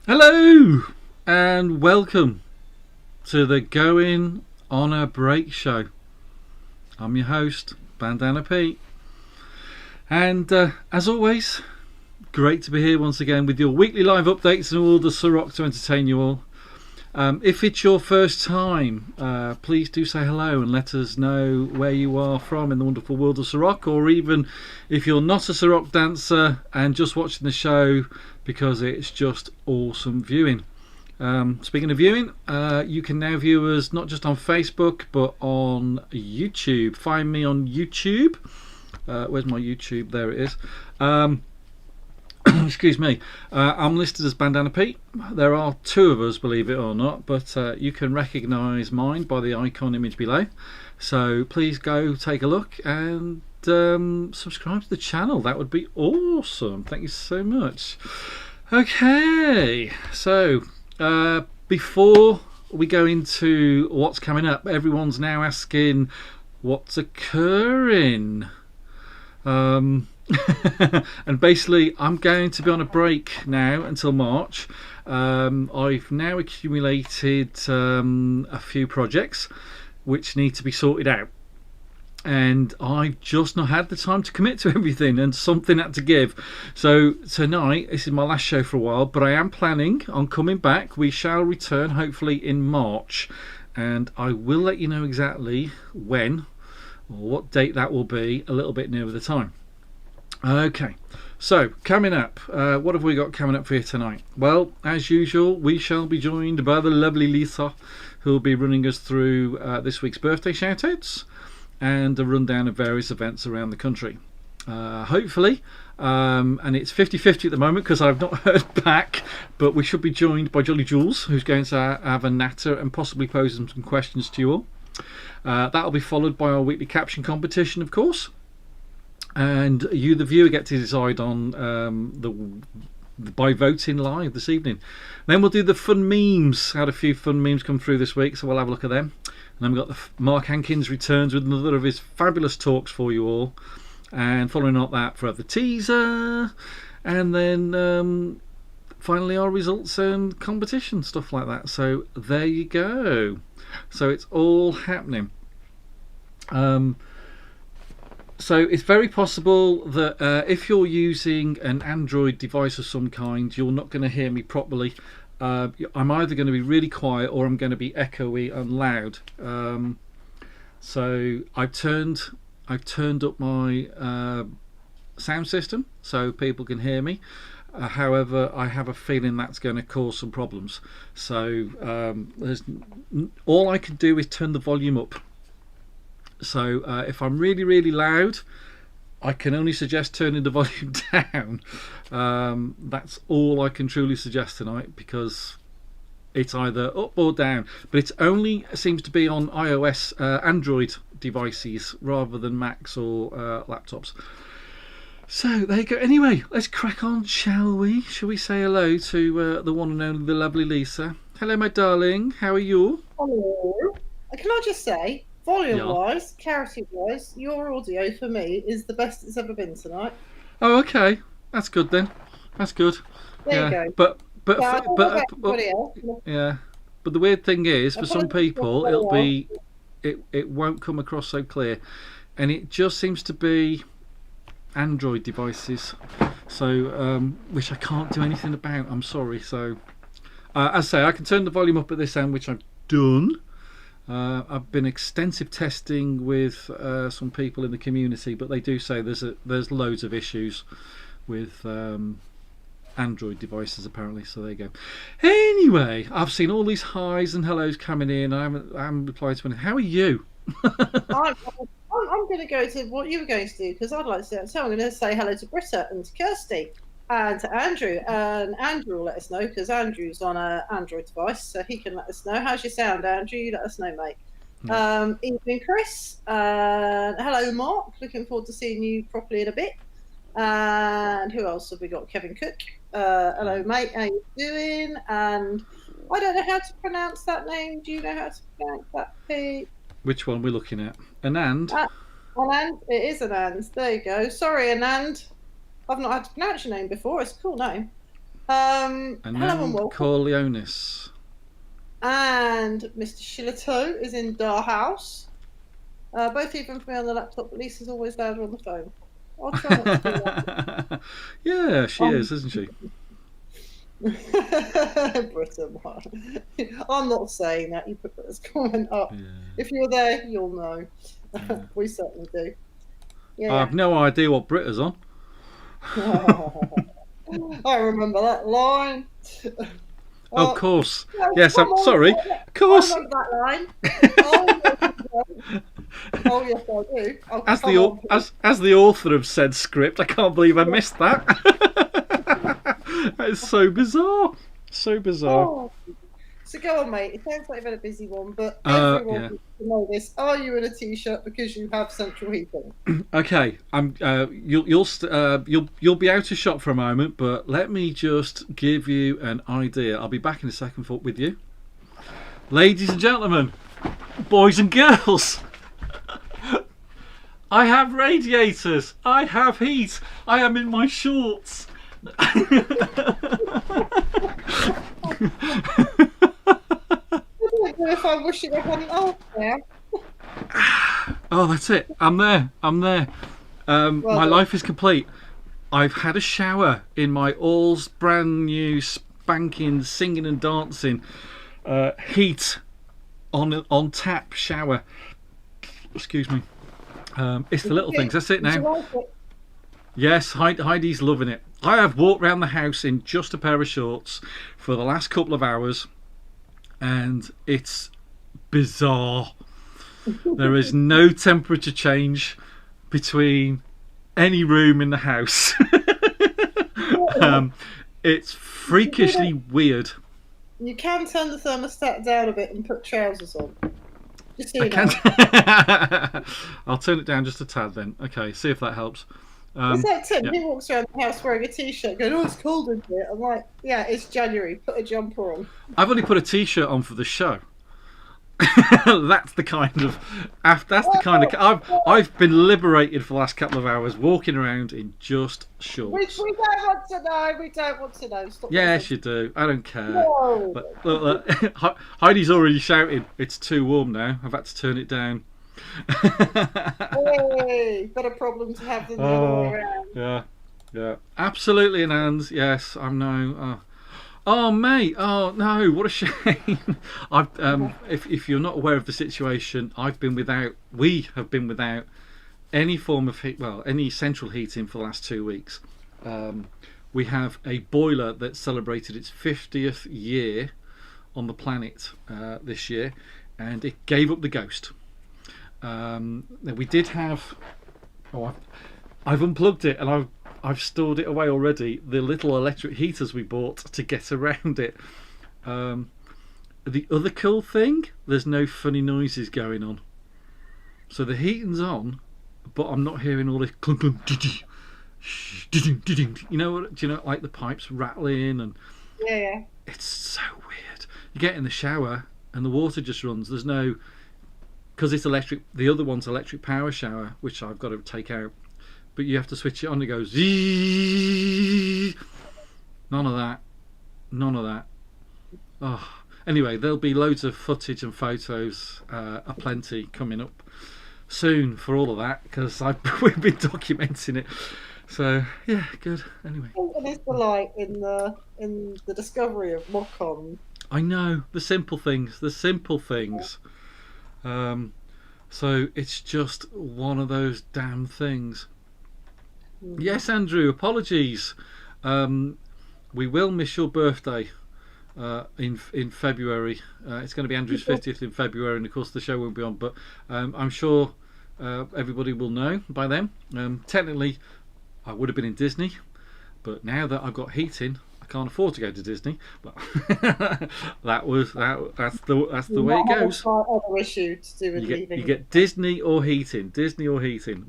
Hello and welcome to the Going on a Break show. I'm your host, Bandana Pete, and as always, great to be here once again with your weekly live updates and all the Ceroc to entertain you all. If it's your first time, please do say hello and let us know where you are from in the wonderful world of Ceroc, or even if you're not a Ceroc dancer and just watching the show because it's just awesome viewing. Speaking of viewing, you can now view us not just on Facebook but on YouTube. Find me on YouTube. Where's my YouTube? There it is. Excuse me. I'm listed as Bandana Pete. There are two of us, believe it or not, but you can recognise mine by the icon image below. So please go take a look and subscribe to the channel. That would be awesome. Thank you so much. Okay, so before we go into what's coming up, everyone's now asking what's occurring. And basically I'm going to be on a break now until March. I've now accumulated a few projects which need to be sorted out, and I've just not had the time to commit to everything, and something had to give. So tonight, this is my last show for a while, but I am planning on coming back. We shall return hopefully in March, and I will let you know exactly when or what date that will be a little bit nearer the time. Okay, so coming up, what have we got coming up for you tonight? Well, as usual, we shall be joined by the lovely Lisa, who will be running us through this week's birthday shoutouts and a rundown of various events around the country. Hopefully, and it's 50-50 at the moment because I've not heard back, but we should be joined by Jolly Jules, who's going to have a natter and possibly pose some questions to you all. That'll be followed by our weekly caption competition, of course. And you, the viewer, get to decide on by voting live this evening. Then we'll do the fun memes. Had a few fun memes come through this week, so we'll have a look at them. And then we've got Mark Hankins returns with another of his fabulous talks for you all. And following up that for the teaser. And then finally our results and competition, stuff like that. So there you go. So it's all happening. So it's very possible that if you're using an Android device of some kind, you're not going to hear me properly. I'm either going to be really quiet or I'm going to be echoey and loud. So I've turned up my sound system so people can hear me. However, I have a feeling that's going to cause some problems. So all I can do is turn the volume up. So if I'm really, really loud, I can only suggest turning the volume down. That's all I can truly suggest tonight, because it's either up or down. But it only seems to be on iOS, Android devices rather than Macs or laptops. So there you go. Anyway, let's crack on, shall we? Shall we say hello to the one and only, the lovely Lisa? Hello, my darling. How are you? Hello. Can I just say, volume-wise, clarity-wise, your audio for me is the best it's ever been tonight. Oh, okay. That's good then. That's good. There you go. But Else. yeah. But the weird thing is, for some people, it won't come across so clear, and it just seems to be Android devices. So which I can't do anything about. I'm sorry. So as I say, I can turn the volume up at this end, which I've done. I've been extensive testing with some people in the community, but they do say there's loads of issues with Android devices apparently. So there you go. Anyway, I've seen all these highs and hellos coming in. I haven't replied to anything. How are you? I'm going to go to what you were going to do, because I'd like to say, so I'm going to say hello to Britta and to Kirsty and to Andrew. And Andrew will let us know, because Andrew's on an Android device, so he can let us know. How's your sound, Andrew? You let us know, mate. Evening, Chris. Hello, Mark. Looking forward to seeing you properly in a bit. And who else have we got? Kevin Cook. Hello, mate. How you doing? And I don't know how to pronounce that name. Do you know how to pronounce that, Pete? Which one we're looking at? Anand? Anand. It is Anand. There you go. Sorry, Anand. I've not had to pronounce your name before. It's a cool name. And Hello and now welcome. Corleonis. And Mr. Shillito is in our house. Both even for me on the laptop, but Lisa's always louder on the phone. I'll try not to do that. Yeah, she is, isn't she? Britain. I'm not saying that. You put this comment up. Yeah. If you're there, you'll know. Yeah. We certainly do. I have no idea what Brit is on. I remember that line. Oh, of course. No, Yes, I'm sorry. Of course. I remember that line. Oh yes, I do. As the author of said script, I can't believe I missed that. That is so bizarre. So bizarre. Oh. So go on, mate. It sounds like you've had a busy one, but everyone needs to know this. Are you in a t-shirt because you have central heating? Okay, you'll be out of shot for a moment, but let me just give you an idea. I'll be back in a second with you, ladies and gentlemen, boys and girls. I have radiators. I have heat. I am in my shorts. If I'm wishing I hadn't asked now. Oh, that's it. I'm there. My life is complete. I've had a shower in my all's brand new spanking singing and dancing heat on tap shower. Excuse me. It's the little things. That's it now. Like it? Yes, Heidi's loving it. I have walked around the house in just a pair of shorts for the last couple of hours, and it's bizarre. There is no temperature change between any room in the house. It's freakishly weird. You can turn the thermostat down a bit and put trousers on. Just so you know. I'll turn it down just a tad then. Okay, see if that helps. It's like Tim. Yeah. He walks around the house wearing a t-shirt going, oh, it's cold in here. I'm like, yeah, it's January. Put a jumper on. I've only put a t-shirt on for the show. That's the kind of I've been liberated for the last couple of hours walking around in just shorts. We don't want to know. We don't want to know. Stop Yes, you do. I don't care. No. But look, Heidi's already shouted, it's too warm now. I've had to turn it down. Hey, better problem to have than the other way around. Yeah. Absolutely, Nans. Yes, I know. Oh, mate. Oh, no. What a shame. If you're not aware of the situation, we have been without any form of heat, any central heating for the last 2 weeks. We have a boiler that celebrated its 50th year on the planet this year, and it gave up the ghost. We did have... I've unplugged it, and I've stored it away already, the little electric heaters we bought to get around it. The other cool thing, there's no funny noises going on. So the heating's on, but I'm not hearing all this clunk clunk you know what? Do you know, like the pipes rattling and Yeah. it's so weird. You get in the shower and the water just runs. There's no, because it's electric. The other one's electric power shower, which I've got to take out. But you have to switch it on. It goes zzzz. None of that. Oh, anyway, there'll be loads of footage and photos aplenty coming up soon for all of that, because we've been documenting it. So yeah, good. Anyway, And it's the light in the discovery of Mokon. I know the simple things. So it's just one of those damn things. Yes, Andrew, apologies. We will miss your birthday in February. It's going to be Andrew's 50th in February, and of course the show won't be on, but I'm sure everybody will know by then. Technically, I would have been in Disney, but now that I've got heating, I can't afford to go to Disney. But that's the way it goes. Other issue to do with leaving. You get Disney or heating.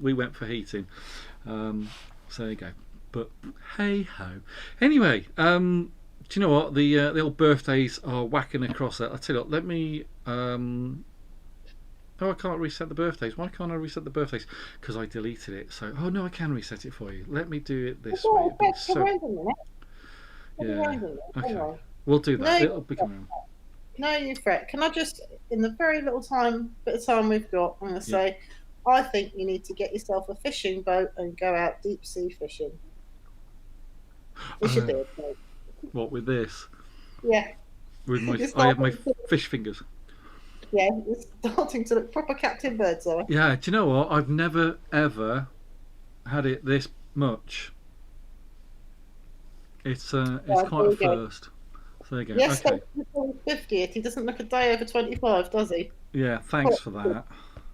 We went for heating. So there you go. But hey ho. Anyway, do you know what? The old birthdays are whacking across that. I tell you what, let me. Oh, I can't reset the birthdays. Why can't I reset the birthdays? Because I deleted it. So, oh no, I can reset it for you. Let me do it this way. Yeah. Okay. We'll do that. It'll be coming around. No, you fret. Can I just, in the very little bit of time we've got, I'm going to say, I think you need to get yourself a fishing boat and go out deep sea fishing. Fish a bit. What with this? Yeah. With I have my fish fingers. Yeah, it's starting to look proper Captain Birdseye. Yeah. Do you know what? I've never ever had it this much. It's quite a first. So there you go. Yes, okay. 50th. He doesn't look a day over 25, does he? Yeah, thanks for that.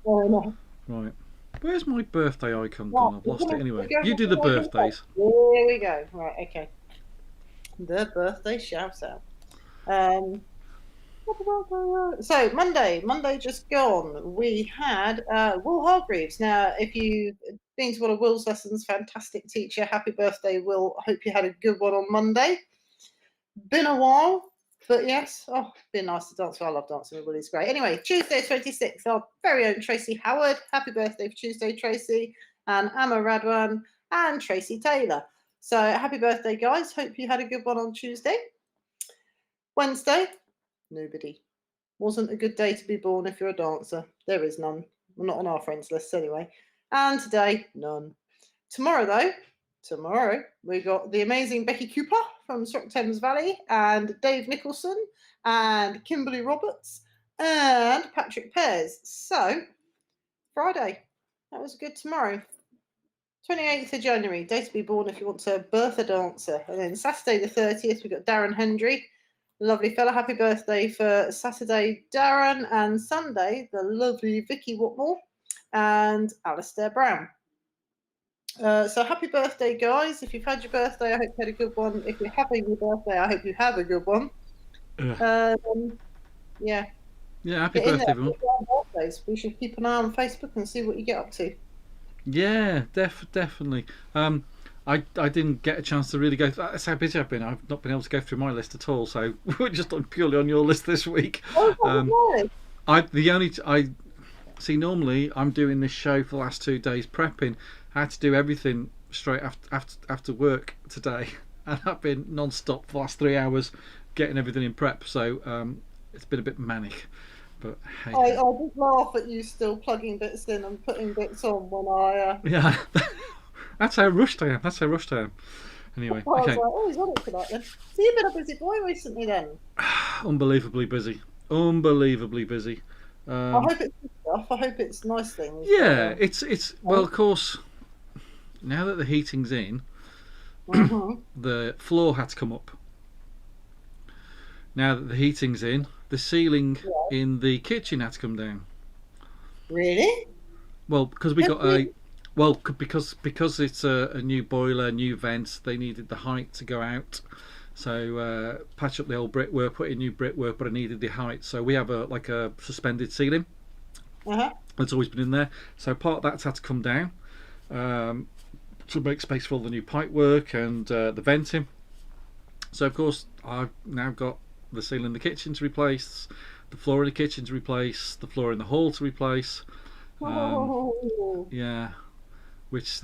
Oh, no. Right. Where's my birthday icon gone? I've lost it anyway. You do the birthdays. Here we go. Right, okay. The birthday shout out. So Monday just gone. We had Will Hargreaves. Now, if you've been to one of Will's lessons, fantastic teacher. Happy birthday, Will. I hope you had a good one on Monday. Been a while, but yes. Oh, been nice to dance with. I love dancing with Will. He's great. Anyway, Tuesday 26th, our very own Tracy Howard. Happy birthday for Tuesday, Tracy. And Amma Radwan and Tracy Taylor. So happy birthday, guys. Hope you had a good one on Tuesday. Wednesday, nobody. Wasn't a good day to be born if you're a dancer. There is none. Well, not on our friends list anyway. And today, none. Tomorrow, we got the amazing Becky Cooper from Ceroc Thames Valley, and Dave Nicholson, and Kimberly Roberts, and Patrick Pears. So, Friday. That was good tomorrow. 28th of January, day to be born if you want to birth a dancer. And then Saturday the 30th, we've got Darren Hendry. Lovely fella. Happy birthday for Saturday, Darren. And Sunday, the lovely Vicky Watmore and Alistair Brown. So happy birthday, guys. If you've had your birthday, I hope you had a good one. If you're having your birthday, I hope you have a good one. Yeah. Yeah, happy birthday, everyone. We should keep an eye on Facebook and see what you get up to. Yeah, definitely. I didn't get a chance to really go. That's how busy I've been. I've not been able to go through my list at all. So we're just purely on your list this week. I see. Normally, I'm doing this show for the last 2 days prepping. I had to do everything straight after work today, and I've been non-stop for the last 3 hours getting everything in prep. So it's been a bit manic. But hey, I just laugh at you still plugging bits in and putting bits on when I. Yeah. That's how rushed I am. Anyway, I was okay. like, oh, he's on it tonight then. So you've been a busy boy recently then? Unbelievably busy. I hope it's good stuff. I hope it's nice things. Yeah, it's well, of course, now that the heating's in, the floor had to come up. Now that the heating's in, the ceiling in the kitchen had to come down. Really? Well, because we got because it's a new boiler, new vents, they needed the height to go out. So patch up the old brickwork, put in new brickwork, but I needed the height. So we have a suspended ceiling. It's always been in there. So part of that's had to come down to make space for all the new pipe work and the venting. So of course I've now got the ceiling in the kitchen to replace, the floor in the kitchen to replace, the floor in the hall to replace. Yeah. Which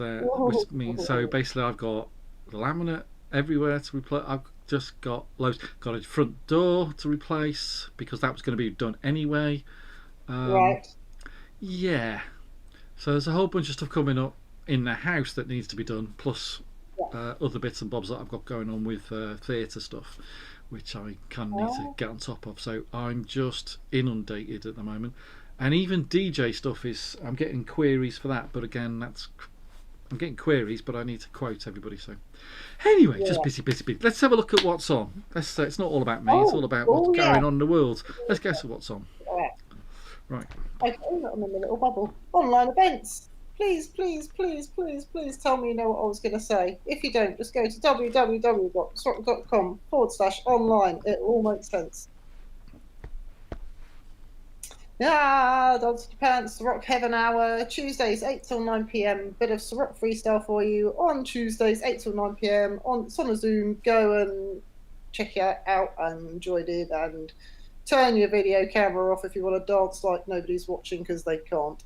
means, so basically I've got the laminate everywhere to replace. I've just got loads. Got a front door to replace because that was going to be done anyway. Right. Yeah. So there's a whole bunch of stuff coming up in the house that needs to be done, plus other bits and bobs that I've got going on with theatre stuff, which I kind of need to get on top of. So I'm just inundated at the moment. And even DJ stuff I'm getting queries for that, but again, I'm getting queries, but I need to quote everybody. So anyway, just busy. Let's have a look at what's on. It's not all about me, it's all about what's going on in the world. Let's guess at what's on. Right. Okay, I'm in a little bubble. Online events. Please tell me you know what I was going to say. If you don't, just go to www.ceroc.com/online. It all makes sense. Dance to Pants, Ceroc Heaven Hour, Tuesdays 8 till 9 p.m. Bit of Ceroc freestyle for you on Tuesdays 8 till 9 p.m. It's on a Zoom. Go and check it out and enjoy it, and turn your video camera off if you want to dance like nobody's watching, because they can't.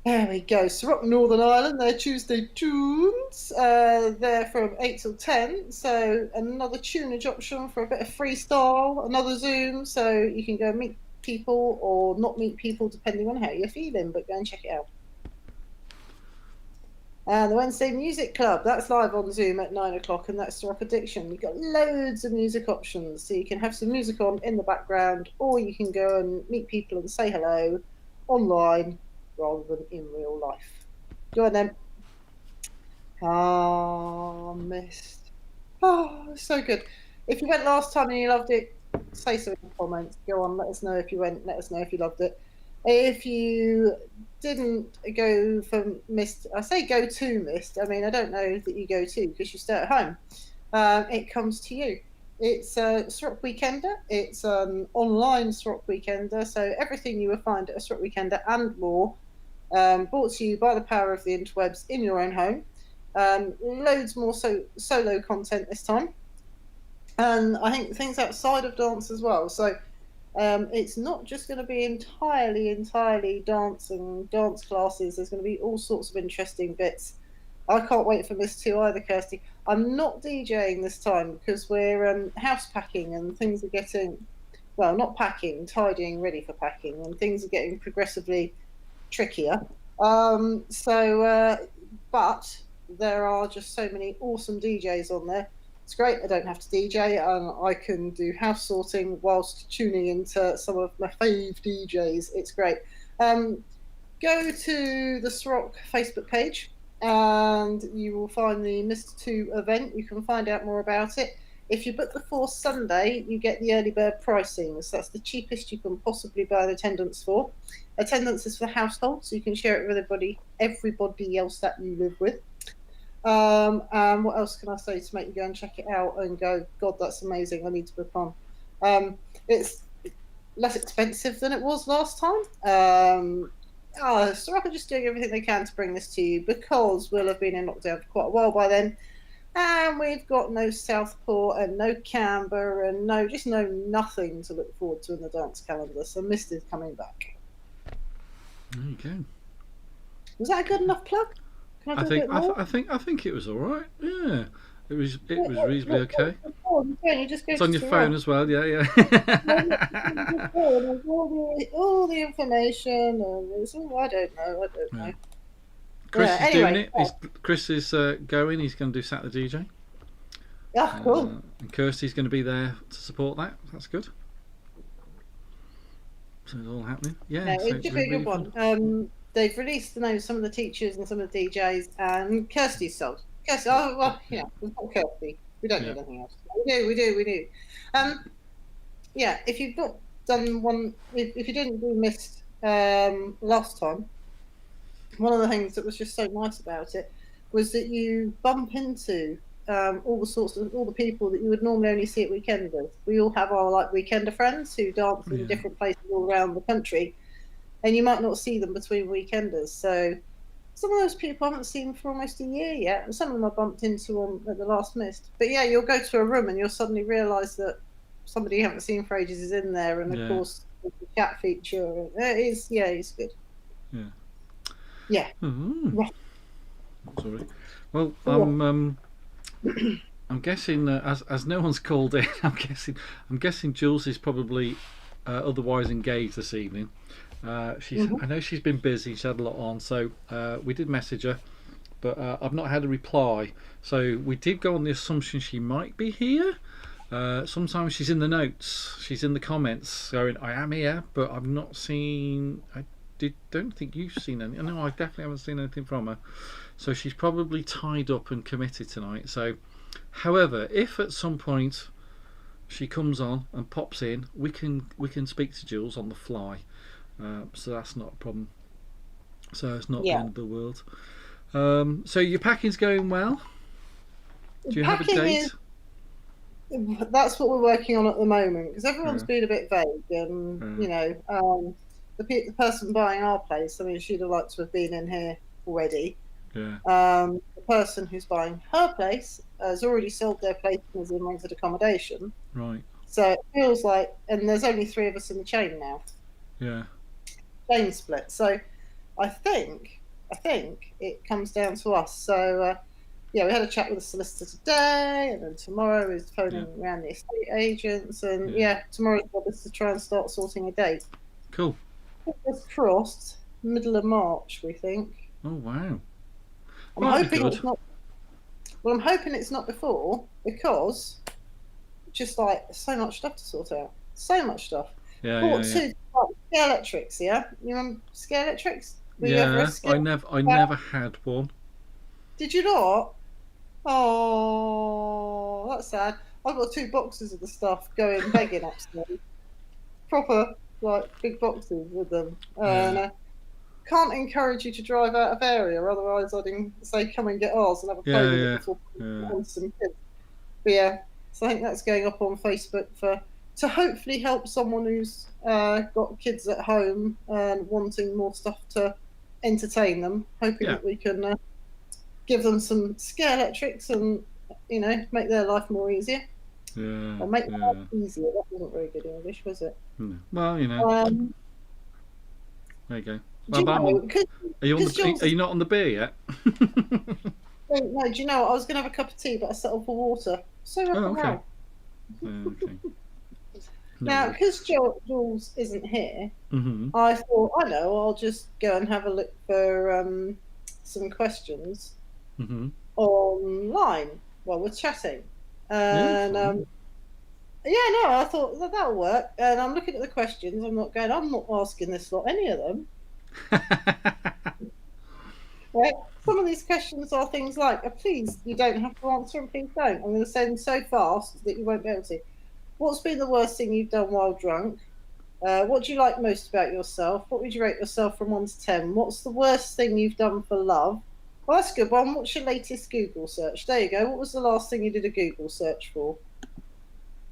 There we go. Ceroc Northern Ireland, their Tuesday tunes. They're from 8 till 10. So another tunage option for a bit of freestyle, another Zoom. So you can go meet people or not meet people depending on how you're feeling, but go and check it out. And the Wednesday Music Club, that's live on Zoom at 9 o'clock, and that's Ceroc Addiction. You've got loads of music options. So you can have some music on in the background, or you can go and meet people and say hello online rather than in real life. Go on then. Mist. Oh, so good. If you went last time and you loved it, say so in the comments. Go on, let us know if you went, let us know if you loved it. If you didn't go for Mist, I say go to Mist. I mean, I don't know that you go to because you stay at home. It comes to you. It's a Ceroc Weekender. It's an online Ceroc Weekender. So everything you will find at a Ceroc Weekender and more, brought to you by the power of the interwebs in your own home. Loads more solo content this time. And I think things outside of dance as well. So it's not just going to be entirely dance and dance classes. There's going to be all sorts of interesting bits. I can't wait for this too either, Kirsty. I'm not DJing this time because we're house packing and things are getting, well, not packing, tidying, ready for packing, and things are getting progressively trickier. But there are just so many awesome DJs on there. It's great. I don't have to DJ, and I can do house sorting whilst tuning into some of my fave DJs. It's great. Go to the Ceroc Facebook page, and you will find the Mr. 2 event. You can find out more about it. If you book before Sunday, you get the early bird pricing. So that's the cheapest you can possibly buy an attendance for. Attendance is for the household, so you can share it with everybody else that you live with. And what else can I say to make you go and check it out and go, God, that's amazing, I need to book on. It's less expensive than it was last time. Ceroc are just doing everything they can to bring this to you because we'll have been in lockdown for quite a while by then. And we've got no Southport and no Canberra and nothing to look forward to in the dance calendar. So Mist is coming back. There you go. Was that a good enough plug? I think it was all right. Yeah, it was reasonably okay. It's on your phone as well. Yeah. all the information, and I don't know. Yeah. Chris is doing it. Chris is going. He's going to do Saturday DJ. Yeah, cool. And Kirsty's going to be there to support that. That's good. So it's all happening. Yeah, it should be a good one. They've released the names of some of the teachers and some of the DJs, and Kirsty's sold. Kirsty, we've got Kirsty. We don't need anything else. We do. If you've not done one, if you didn't do Mist last time, one of the things that was just so nice about it was that you bump into all the people that you would normally only see at weekenders. We all have our weekender friends who dance in different places all around the country. And you might not see them between weekenders. So some of those people I haven't seen for almost a year yet. And some of them I bumped into at the last Mist. But yeah, you'll go to a room and you'll suddenly realise that somebody you haven't seen for ages is in there. And of course, the chat feature. It's good. Yeah. Yeah. Mm-hmm. Yeah. Sorry. Well, I'm guessing as no one's called in, I'm guessing Jules is probably otherwise engaged this evening. I know she's been busy. She's had a lot on, so we did message her, but I've not had a reply. So we did go on the assumption she might be here. Sometimes she's in the notes, she's in the comments, going, "I am here," but I've not seen. Don't think you've seen any. No, I definitely haven't seen anything from her. So she's probably tied up and committed tonight. So, however, if at some point she comes on and pops in, we can speak to Jules on the fly. So that's not a problem. So it's not the end of the world. So your packing's going well? Do you have a date? That's what we're working on at the moment because everyone's been a bit vague, and the person buying our place, I mean, she'd have liked to have been in here already. Yeah. The person who's buying her place has already sold their place and is in rented accommodation. Right. So it feels like, and there's only 3 of us in the chain now. Yeah. Chain split. So I think it comes down to us. So yeah, we had a chat with the solicitor today, and then tomorrow is phoning around the estate agents, and tomorrow's job is to try and start sorting a date. Cool. Fingers crossed, middle of March, we think. Oh wow. I'm hoping it's not. Well, I'm hoping it's not before, because just like so much stuff to sort out. So much stuff. Bought two scale electrics. Yeah, you remember scale electrics? I never had one. Did you not? Oh, that's sad. I've got 2 boxes of the stuff going begging upstairs. Proper like big boxes with them. And can't encourage you to drive out of area, otherwise I'd say come and get ours and have a play with it before some kids. But yeah, so I think that's going up on Facebook to hopefully help someone who's got kids at home and wanting more stuff to entertain them, hoping that we can give them some scare electrics and make their life more easier. Or make their life easier. That wasn't very good English, was it? No. Well, there you go. Well, are you not on the beer yet? No, do you know what? I was going to have a cup of tea, but I settled for water. So rock and roll. Now, because Jules isn't here, I thought, I'll just go and have a look for some questions online while we're chatting. And I thought that'll work. And I'm looking at the questions. I'm not asking this lot any of them. Right? Some of these questions are things like, please, you don't have to answer, and please don't. I'm going to say them so fast that you won't be able to. What's been the worst thing you've done while drunk? What do you like most about yourself? What would you rate yourself from 1 to 10? What's the worst thing you've done for love? Well, that's a good one. What's your latest Google search? There you go. What was the last thing you did a Google search for?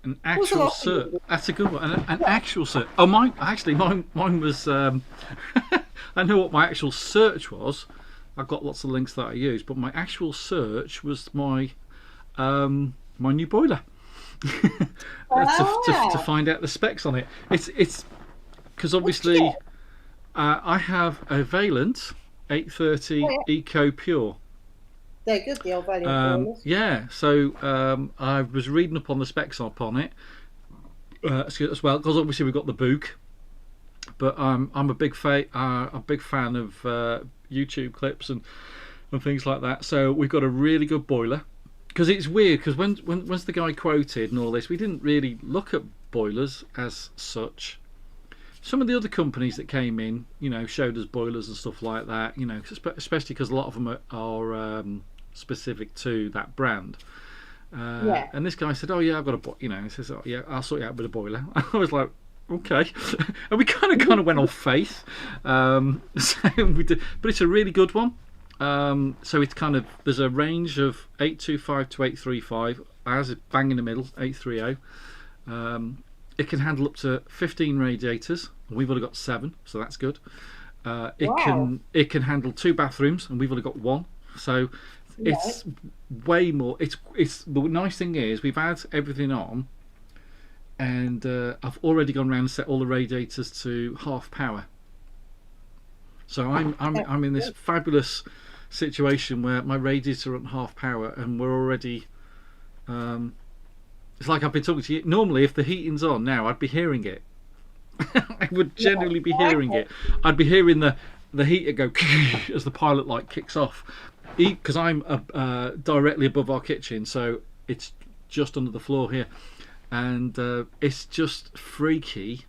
An actual search. That's a good one. An actual search. Oh, mine was. I know what my actual search was. I've got lots of links that I use, but my actual search was my new boiler. To find out the specs on it. It's because obviously I have a Valent 830 Eco Pure. They're good, the old Valent boilers. Yeah, so I was reading up on the specs up on it as well, because obviously we've got the Book, but I'm a big fan of YouTube clips and things like that. So we've got a really good boiler. Because it's weird, because once the guy quoted and all this, we didn't really look at boilers as such. Some of the other companies that came in, showed us boilers and stuff like that, especially because a lot of them are specific to that brand. And this guy said, "Oh yeah, I've got a boiler." He says, "Oh yeah, I'll sort you out with a boiler." I was like, "Okay," and we kind of went on faith. So we did, but it's a really good one. So it's there's a range of 825 to 835. Ours is bang in the middle, 830. It can handle up to 15 radiators, and we've only got 7, so that's good. It can handle 2 bathrooms, and we've only got 1. So it's way more. It's the nice thing is we've had everything on, and I've already gone around and set all the radiators to half power. So I'm in this fabulous situation where my radiators are at half power, and we're already. It's like I've been talking to you. Normally, if the heating's on now, I'd be hearing it. I would generally be hearing it. I'd be hearing the heater go as the pilot light kicks off, because I'm directly above our kitchen, so it's just under the floor here, and it's just freaky.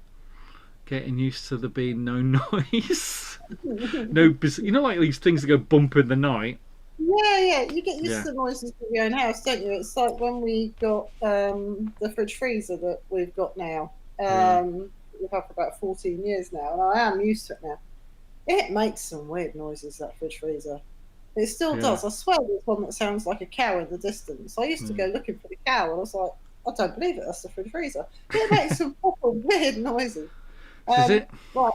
Getting used to there being no noise, like these things that go bump in the night. Yeah, you get used to the noises of your own house, don't you? It's like when we got the fridge freezer that we've got now. We've had for about 14 years now, and I am used to it now. It makes some weird noises, that fridge freezer. It still does. I swear there's one that sounds like a cow in the distance. I used to go looking for the cow, and I was like, I don't believe it, that's the fridge freezer. It makes some proper weird noises. Is it? Right.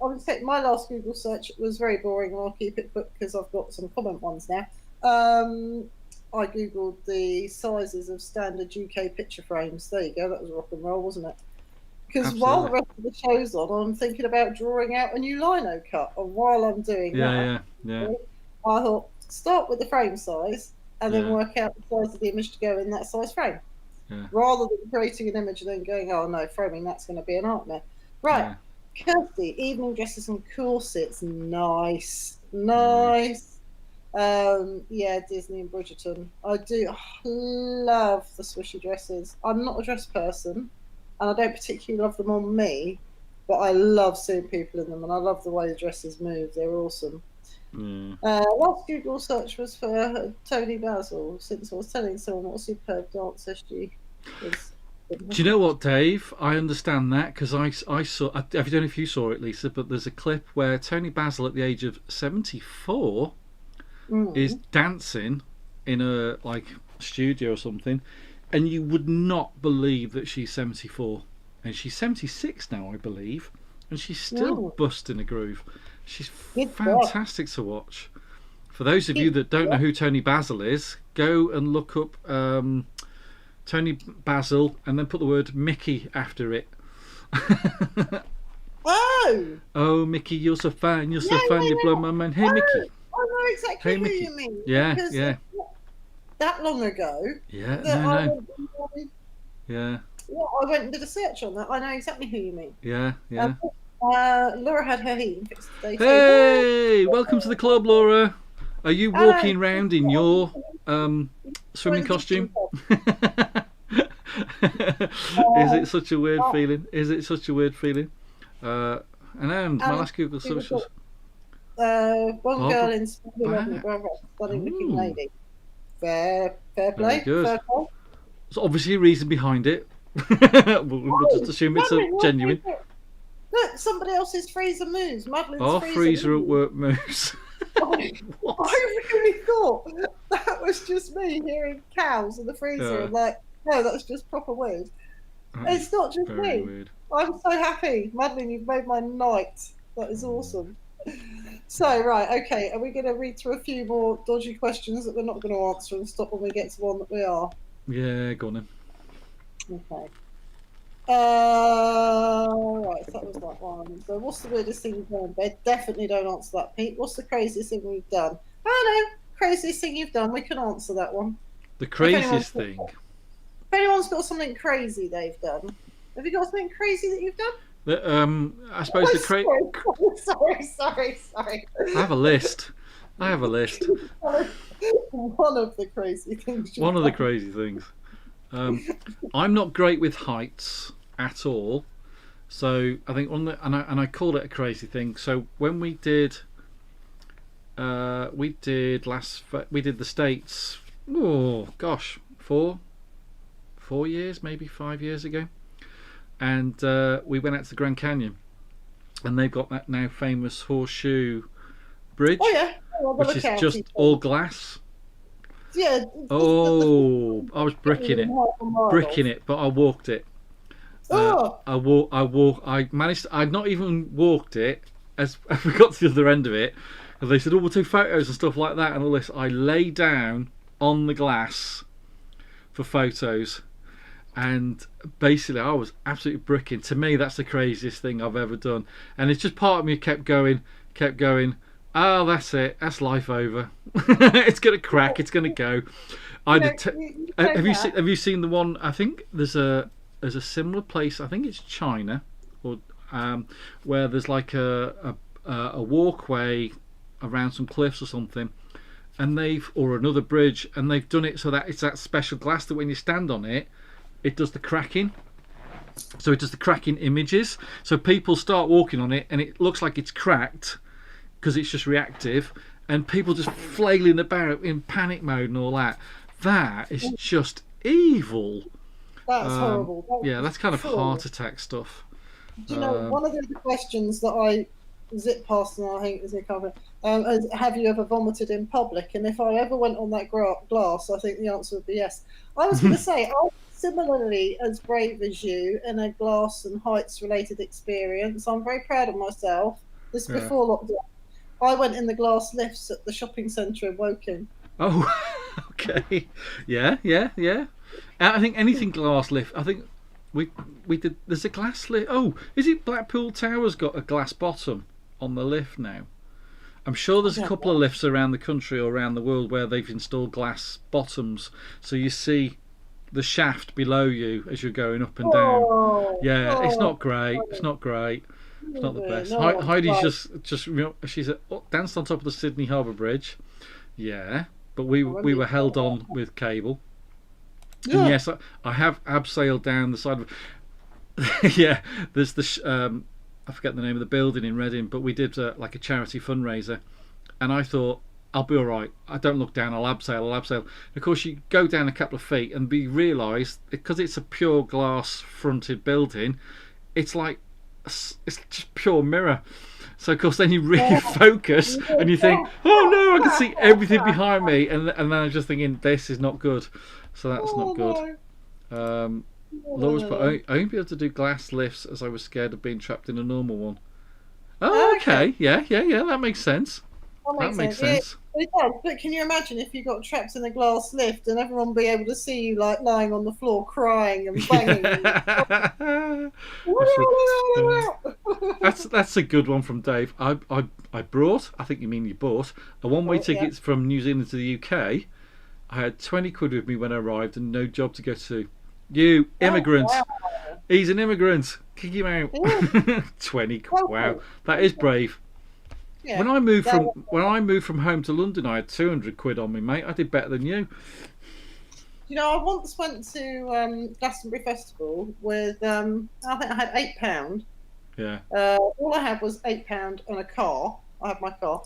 I would say my last Google search was very boring, and I'll keep it quick because I've got some comment ones now. I googled the sizes of standard UK picture frames. There you go. That was rock and roll, wasn't it? Because while the rest of the show's on, I'm thinking about drawing out a new lino cut. And while I'm doing yeah. I thought, start with the frame size and then work out the size of the image to go in that size frame. Yeah. Rather than creating an image and then going, oh no, framing, that's going to be a nightmare. Right. Kirsty, evening dresses and corsets. Nice. Disney and Bridgerton. I do love the swishy dresses. I'm not a dress person, and I don't particularly love them on me, but I love seeing people in them, and I love the way the dresses move. They're awesome. Last Google search was for Tony Basil, since I was telling someone what a superb dancer she is. Do you know what, Dave? I understand that because I saw. I don't know if you saw it, Lisa, but there's a clip where Tony Basil, at the age of 74, is dancing in a studio or something, and you would not believe that she's 74, and she's 76 now, I believe, and she's still busting a groove. She's fantastic to watch. For those of you that don't know who Tony Basil is, go and look up Tony Basil and then put the word Mickey after it. Oh, Mickey, you're so fine. You're so fine. You blow my mind. Hey, Mickey. I know exactly who you mean. Yeah. That long ago. Yeah, no. Yeah, I went and did a search on that. I know exactly who you mean. Yeah. Laura had her heating fixed today. Hey, welcome to the club, Laura. Are you walking around in your swimming costume? Is it such a weird feeling? And my last Google search was one girl in stunning looking lady. Fair play. Good. Fair play. There's obviously a reason behind it. We'll just assume it's genuine. Look, somebody else's freezer moves. Madeline's freezer at work moves. I really thought that was just me hearing cows in the freezer and no, that's just proper weird. It's not just me. Weird. I'm so happy. Madeline, you've made my night. That is awesome. So, right, okay, are we going to read through a few more dodgy questions that we're not going to answer and stop when we get to one that we are? Yeah, go on then. Okay. Right, so that was that one. So, what's the weirdest thing you've done in bed? Definitely don't answer that, Pete. What's the craziest thing we've done? Oh, no, craziest thing you've done. We can answer that one. The craziest thing? If anyone's got something crazy they've done, have you got something crazy that you've done? I suppose Sorry. I have a list. One of the crazy things. One of the crazy things. I'm not great with heights at all, so I think and I called it a crazy thing. So when we did the States. Oh gosh, 4 years, maybe 5 years ago. And we went out to the Grand Canyon, and they've got that now famous horseshoe bridge, which is just all glass. Yeah. Oh, I was bricking it, but I walked it. I managed. I'd not even walked it as we got to the other end of it, and they said, "Oh, we'll take photos and stuff like that and all this." I lay down on the glass for photos. And basically, I was absolutely bricking. To me, that's the craziest thing I've ever done. And it's just part of me kept going. Oh, that's it. That's life over. It's gonna crack. It's gonna go. Have you seen the one? I think there's a similar place. I think it's China, or where there's like a walkway around some cliffs or something, and or another bridge, and they've done it so that it's that special glass that when you stand on it. It does the cracking. So it does the cracking images. So people start walking on it and it looks like it's cracked because it's just reactive, and people just flailing about in panic mode and all that. That is just evil. That's horrible. That's kind of heart attack stuff. Do you know, one of the questions that I zip past, and I think is is, have you ever vomited in public? And if I ever went on that glass, I think the answer would be yes. I was going to say, I'm similarly as brave as you in a glass and heights related experience. I'm very proud of myself. This is before lockdown. I went in the glass lifts at the shopping centre in Woking. Oh, okay. Yeah. I think anything glass lift. I think we did. There's a glass lift. Oh, is it Blackpool Tower's got a glass bottom on the lift now? I'm sure there's a couple of lifts around the country or around the world where they've installed glass bottoms, so you see the shaft below you as you're going up and down. Yeah, it's not great. It's not great. It's not the best. Heidi's just she's danced on top of the Sydney Harbour Bridge. Yeah, but we were held on with cable. Yeah. And yes, I have abseiled down the side of. Yeah, there's the I forget the name of the building in Reading, but we did like a charity fundraiser, and I thought I'll be all right. I don't look down. I'll abseil. And of course, you go down a couple of feet and realise because it's a pure glass fronted building, it's just pure mirror. So of course, then you really focus and you think, oh no, I can see everything behind me, and then I'm just thinking this is not good. So that's not good. Laura's put, I won't be able to do glass lifts as I was scared of being trapped in a normal one. Oh, okay. Yeah, that makes sense. That makes sense. It does, but can you imagine if you got trapped in a glass lift and everyone be able to see you like lying on the floor crying and banging? That's a good one from Dave. I brought, I think you mean you bought, a one-way ticket from New Zealand to the UK. I had 20 quid with me when I arrived and no job to go to. You immigrant. Oh, wow. He's an immigrant. Kick him out. 20 quid. Wow. That is brave. Yeah, when I moved from home to London, I had 200 quid on me, mate. I did better than you. You know, I once went to Glastonbury Festival with I think I had £8. Yeah. All I had was £8 and a car. I had my car.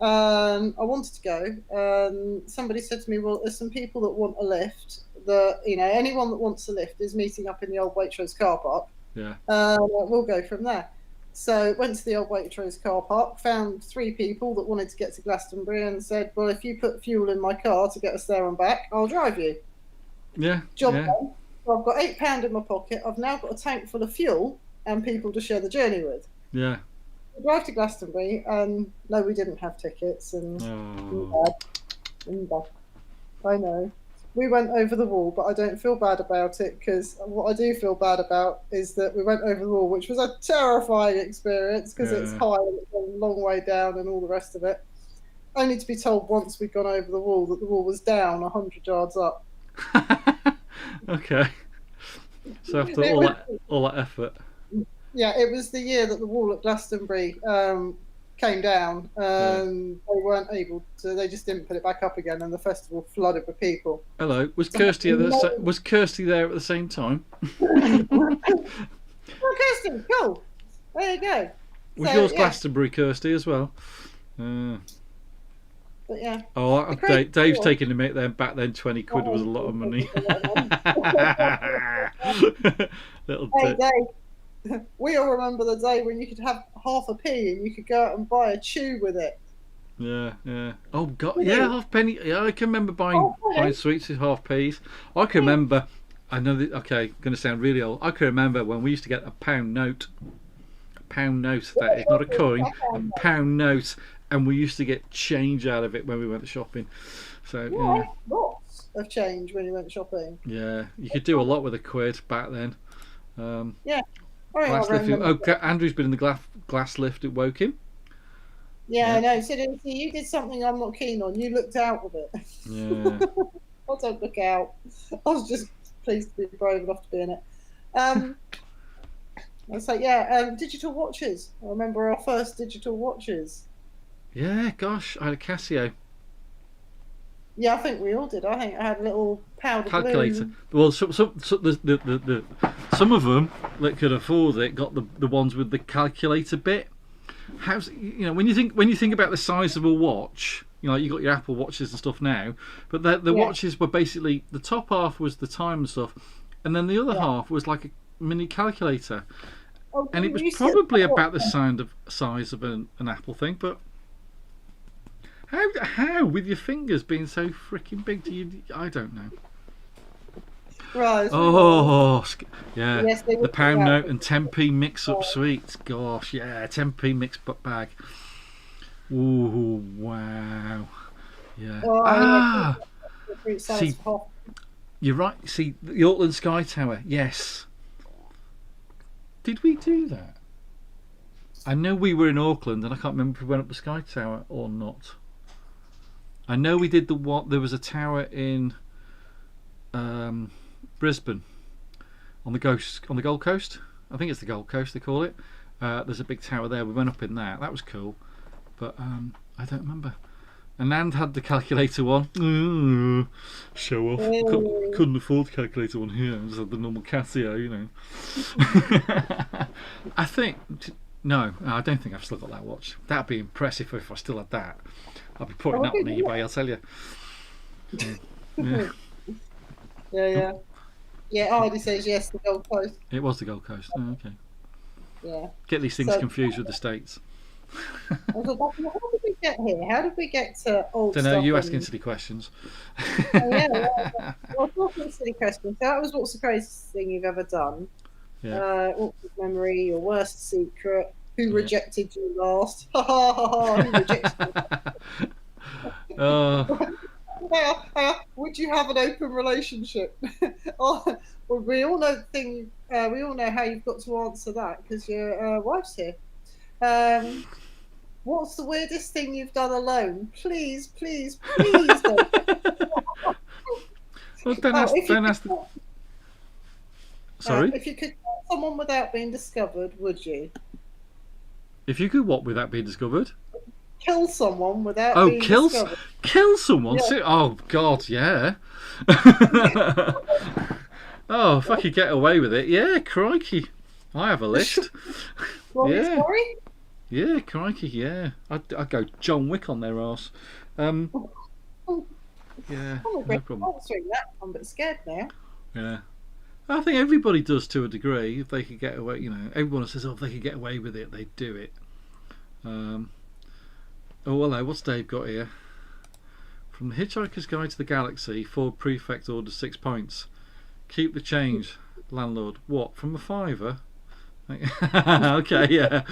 I wanted to go. Somebody said to me, "Well, there's some people that want a lift. Anyone that wants a lift is meeting up in the old Waitrose car park. Yeah. We'll go from there." So went to the old Waitrose car park, found 3 people that wanted to get to Glastonbury, and said, "Well, if you put fuel in my car to get us there and back, I'll drive you." Yeah. Job done. So I've got £8 in my pocket. I've now got a tank full of fuel and people to share the journey with. Yeah. We drive to Glastonbury, and no, we didn't have tickets, and I know. We went over the wall, but I don't feel bad about it, because what I do feel bad about is that we went over the wall, which was a terrifying experience because it's high and it's a long way down and all the rest of it. Only to be told once we'd gone over the wall that the wall was down 100 yards up. Okay. So after all that effort. Yeah, it was the year that the wall at Glastonbury came down. They weren't able to. They just didn't put it back up again, and the festival flooded with people. Hello, was Kirsty there at the same time? Oh, Kirsty, cool. There you go. Was yours Glastonbury, Kirsty, as well? But yeah. Oh, Dave's taking the mic then. Back then, 20 quid was a lot of money. Little Dave, we all remember the day when you could have half a p and you could go out and buy a chew with it. Yeah. Oh God, yeah, half-penny. Yeah, I can remember buying sweets with half p's. I can remember. I know that. Okay, going to sound really old. I can remember when we used to get a pound note. A pound note. That is not a coin. A pound note. And we used to get change out of it when we went shopping. So lots of change when you went shopping. Yeah, you could do a lot with a quid back then. Yeah. Andrew's been in the glass lift at Woking. Yeah, I know. So you did something I'm not keen on. You looked out of it. Yeah. I don't look out. I was just pleased to be brave enough to be in it. It's like, digital watches. I remember our first digital watches. Yeah, gosh, I had a Casio. Yeah, I think we all did. I think I had a little powder calculator. balloon. Well, some of them that could afford it got the ones with the calculator bit. When you think about the size of a watch, you got your Apple watches and stuff now, but the watches were basically, the top half was the time and stuff, and then the other half was like a mini calculator, and it was probably about the size of an Apple thing, but. How with your fingers being so freaking big do you? I don't know. Right. Yeah. Yes, the pound note and 10p mix-up sweets. Gosh, yeah, 10p mixed bag. Ooh, wow. Yeah. See, you're right. See, the Auckland Sky Tower. Yes. Did we do that? I know we were in Auckland, and I can't remember if we went up the Sky Tower or not. I know we did there was a tower in Brisbane on the Gold Coast. I think it's the Gold Coast they call it. There's a big tower there. We went up in that. That was cool, but I don't remember. And Nand had the calculator one. Show off. Couldn't afford the calculator one here. I just had the normal Casio, you know. I think. No, I don't think I've still got that watch. That'd be impressive if I still had that. I'd be putting that on eBay, I'll tell you. Yeah, Hardy says yes, the Gold Coast. It was the Gold Coast. Oh, okay. Yeah. Get these things confused with the States. How did we get here? How did we get to old stuff? Don't know, you asking silly questions. Well, talking silly questions. That was what's the craziest thing you've ever done? Yeah. Awkward memory, your worst secret, who rejected you last? Who rejected you? Would you have an open relationship? Well, we all know we all know how you've got to answer that because your wife's here. What's the weirdest thing you've done alone? Please don't. Well, don't ask. Sorry? If you could kill someone without being discovered, would you? If you could what without being discovered? Kill someone without being discovered. Kill someone? Yeah. Oh, God, yeah. Oh, if I could get away with it. Yeah, crikey. I have a list. Yeah. Yeah, crikey, yeah. I'd go John Wick on their arse. Yeah, no problem. I'm answering that. I'm a bit scared now. Yeah. I think everybody does to a degree. If they could get away, you know, everyone says, if they could get away with it, they'd do it. Oh, hello, what's Dave got here? From the Hitchhiker's Guide to the Galaxy, Ford Prefect orders 6 points. Keep the change, landlord. What, from a fiver? Okay, yeah.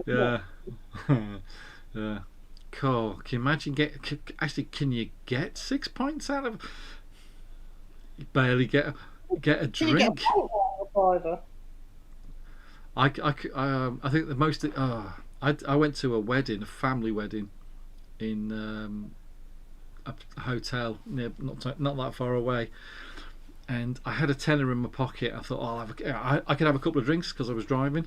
Yeah. Yeah. Cool. Can you imagine can you get 6 points out of... You barely get a drink. Can you get a fiver? I think the most. I went to a wedding, a family wedding, in a hotel near not that far away, and I had a tenner in my pocket. I thought, I could have a couple of drinks because I was driving,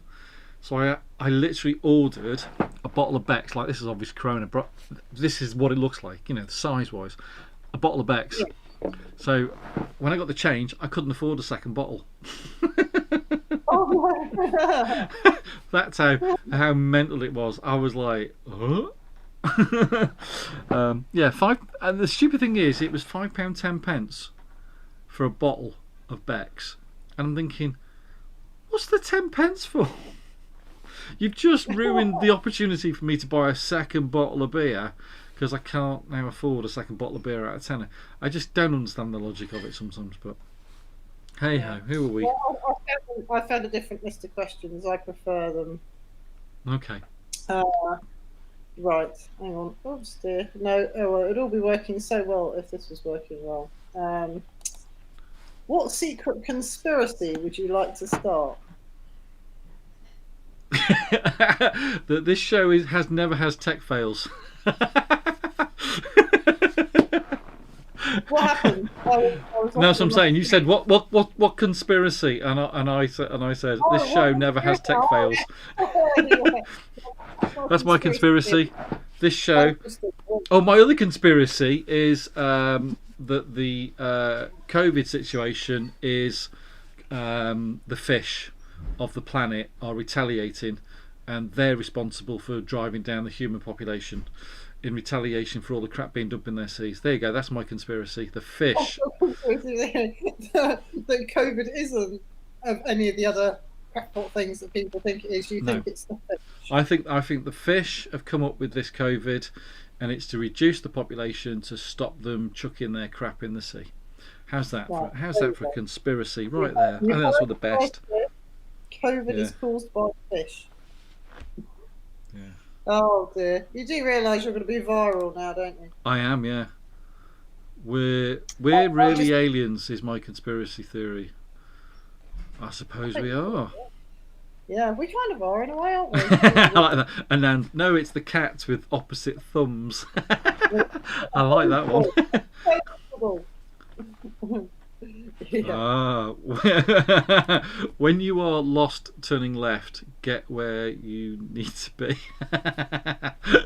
so I literally ordered a bottle of Beck's. Like, this is obviously Corona, but this is what it looks like, you know, size wise, a bottle of Beck's. Yeah. So when I got the change, I couldn't afford a second bottle. That's how mental it was. I was like, huh? Yeah, five. And the stupid thing is, it was £5.10 for a bottle of Beck's, and I'm thinking, what's the 10p for? You've just ruined the opportunity for me to buy a second bottle of beer, because I can't now afford a second bottle of beer out of tenner. I just don't understand the logic of it sometimes, but hey ho, who are we? Well, I found a different list of questions. I prefer them. Okay. Right, hang on. Oops, dear. No, it'd all be working so well if this was working well. What secret conspiracy would you like to start? That this show never has tech fails. What happened? No, so I'm saying, you said what conspiracy, and I said this show never has tech fails. That's my conspiracy. This show. Oh, my other conspiracy is that the COVID situation is the fish of the planet are retaliating, and they're responsible for driving down the human population in retaliation for all the crap being dumped in their seas. There you go, that's my conspiracy. The fish. That COVID isn't of any of the other crackpot things that people think it is. You think it's the fish. I think the fish have come up with this COVID, and it's to reduce the population to stop them chucking their crap in the sea. How's that for a conspiracy right there? I think that's one of the best. COVID is caused by fish. Yeah. Oh dear. You do realise you're going to be viral now, don't you? I am, yeah. We're really aliens is my conspiracy theory. I suppose we are. Yeah, we kind of are in a way, aren't we? I like that. And then, no, it's the cats with opposite thumbs. I like that one. Ah, when you are lost turning left, get where you need to be.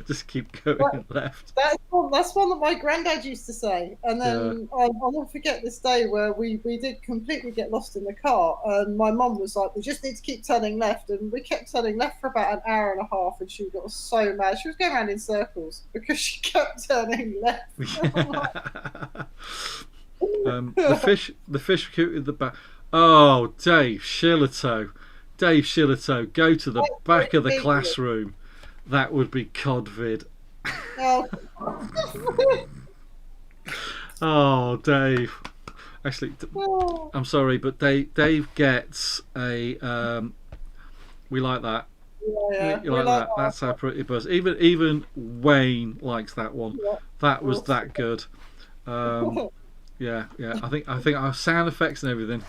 Just keep going left. That's one that my granddad used to say. And then I'll never forget this day where we did completely get lost in the car, and my mum was like, we just need to keep turning left, and we kept turning left for about an hour and a half, and she got so mad. She was going around in circles because she kept turning left. The fish recruited the back. Oh, Dave Shillito, go to the back of the classroom. That would be codvid. Oh, Dave. Actually, I'm sorry, but Dave gets a. We like that. Yeah, you like that. That's how pretty buzz. Even Wayne likes that one. Yeah. That was that good. Yeah. I think our sound effects and everything.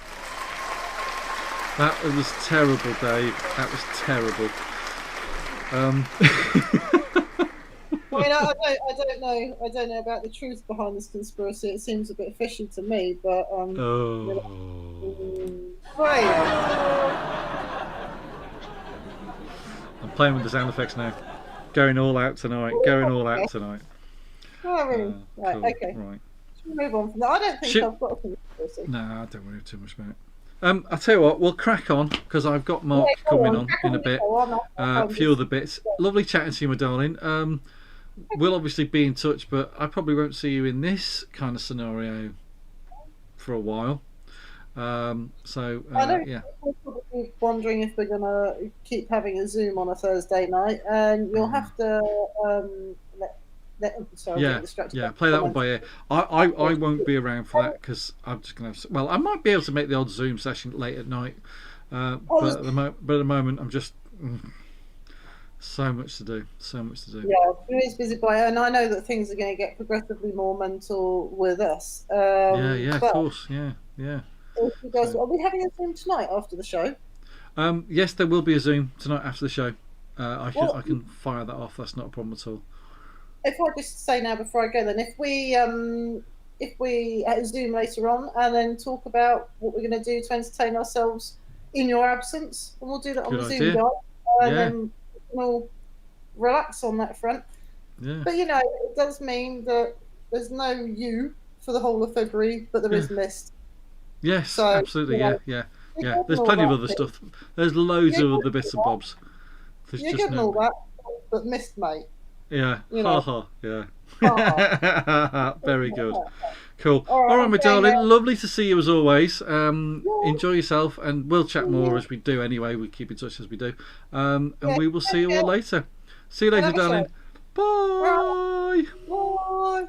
That was terrible, Dave. That was terrible. I mean, I don't know about the truth behind this conspiracy. It seems a bit fishy to me, but right. I'm playing with the sound effects now. Going all out tonight. Oh, really? Right. Cool. Okay. Right. Move on from that. I don't think I've got a conspiracy. No, I don't worry too much about it. I'll tell you what, we'll crack on because I've got Mark coming on in a bit. A few other bits. Lovely chatting to you, my darling. We'll obviously be in touch, but I probably won't see you in this kind of scenario for a while. I know yeah. You're probably wondering if we're going to keep having a Zoom on a Thursday night, and you'll have to play that one by ear. I won't be around for that because I'm just going to. Well, I might be able to make the odd Zoom session late at night, but at the moment I'm just so much to do. Yeah, it's busy boy, and I know that things are going to get progressively more mental with us. Of course, yeah. If you guys, are we having a Zoom tonight after the show? Yes, there will be a Zoom tonight after the show. I can fire that off. That's not a problem at all. If I just say now before I go, then if we Zoom later on and then talk about what we're going to do to entertain ourselves in your absence, and we'll do that on the Zoom, guys, and then we'll relax on that front. Yeah. But it does mean that there's no you for the whole of February, but there is missed. Yes, so, absolutely. Yeah. There's plenty of other stuff. There's loads of other bits and bobs. You're getting all that, but missed, mate. Yeah. Yeah. Very good. Cool. All right, my darling. Lovely to see you as always. Enjoy yourself, and we'll chat more as we do anyway. We keep in touch as we do. And we will see you all later. See you later, darling. Bye. Bye.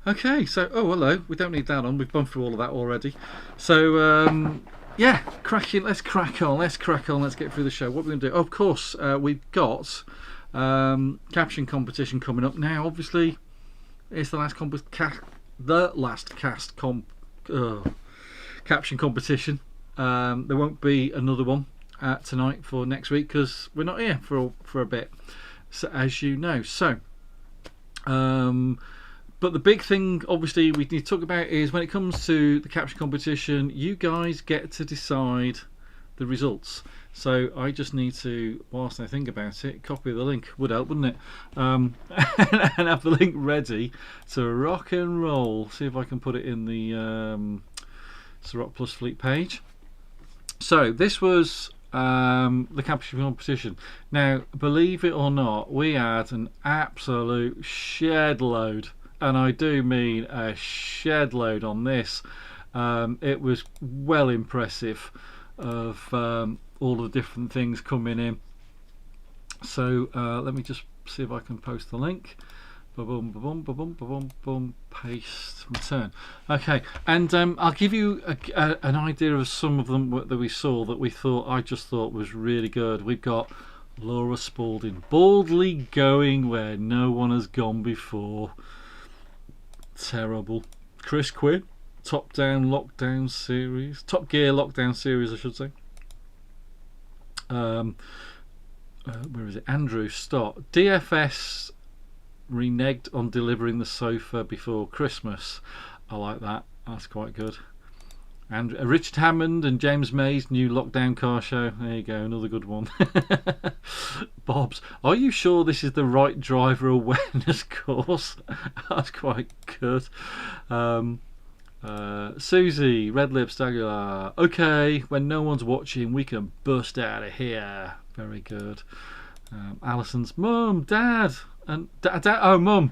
Okay, so hello. We don't need that on. We've gone through all of that already. So cracking. Let's crack on. Let's get through the show. What we're going to do? Of course, we've got caption competition coming up now. Obviously, it's the last caption competition. There won't be another one tonight for next week because we're not here for a bit. So as you know, but the big thing, obviously, we need to talk about is when it comes to the caption competition, you guys get to decide the results. So I just need to, whilst I think about it, copy the link. Would help, wouldn't it? And have the link ready to rock and roll. See if I can put it in the Ceroc Plus Fleet page. So this was the caption competition. Now, believe it or not, we had an absolute shed load. And I do mean a shed load on this. It was well impressive of all the different things coming in. So let me just see if I can post the link. Boom, boom, boom, boom, boom, paste, return. Okay, and I'll give you an idea of some of them that we saw that I just thought was really good. We've got Laura Spalding, boldly going where no one has gone before. Terrible. Chris Quinn, Top Down Lockdown series, Top Gear Lockdown series, I should say. Where is it? Andrew Stott. DFS reneged on delivering the sofa before Christmas. I like that. That's quite good. And Richard Hammond and James May's new lockdown car show. There you go, another good one. Bob's, are you sure this is the right driver awareness course? That's quite good. Susie, Red Lips Aguilar. Okay, when no one's watching, we can bust out of here. Very good. Alison's Mum, Dad, and Mum,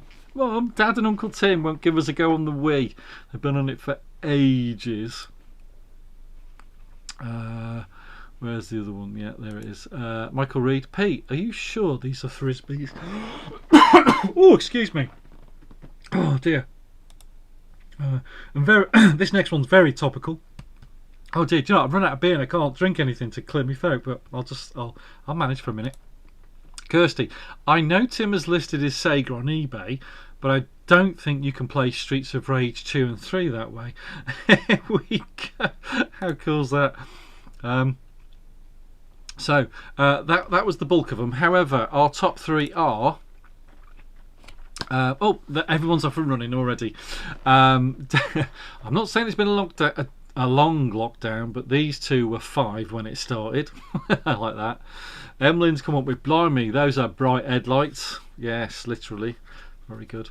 Dad, and Uncle Tim won't give us a go on the Wii. They've been on it for ages. Where's the other one? Yeah, there it is. Michael Reed. Pete, are you sure these are frisbees? Oh, excuse me. Oh dear. This next one's very topical. Oh dear, do you know, I've run out of beer and I can't drink anything to clear my throat, but I'll manage for a minute. Kirsty, I know Tim has listed his Sega on eBay, but I don't think you can play Streets of Rage 2 and 3 that way. Here we go. How cool's that? So that was the bulk of them. However, our top three are... everyone's off and running already. I'm not saying it's been a long lockdown, but these two were 5 when it started. I like that. Emmeline's come up with blimey, those are bright headlights. Yes, literally. Very good.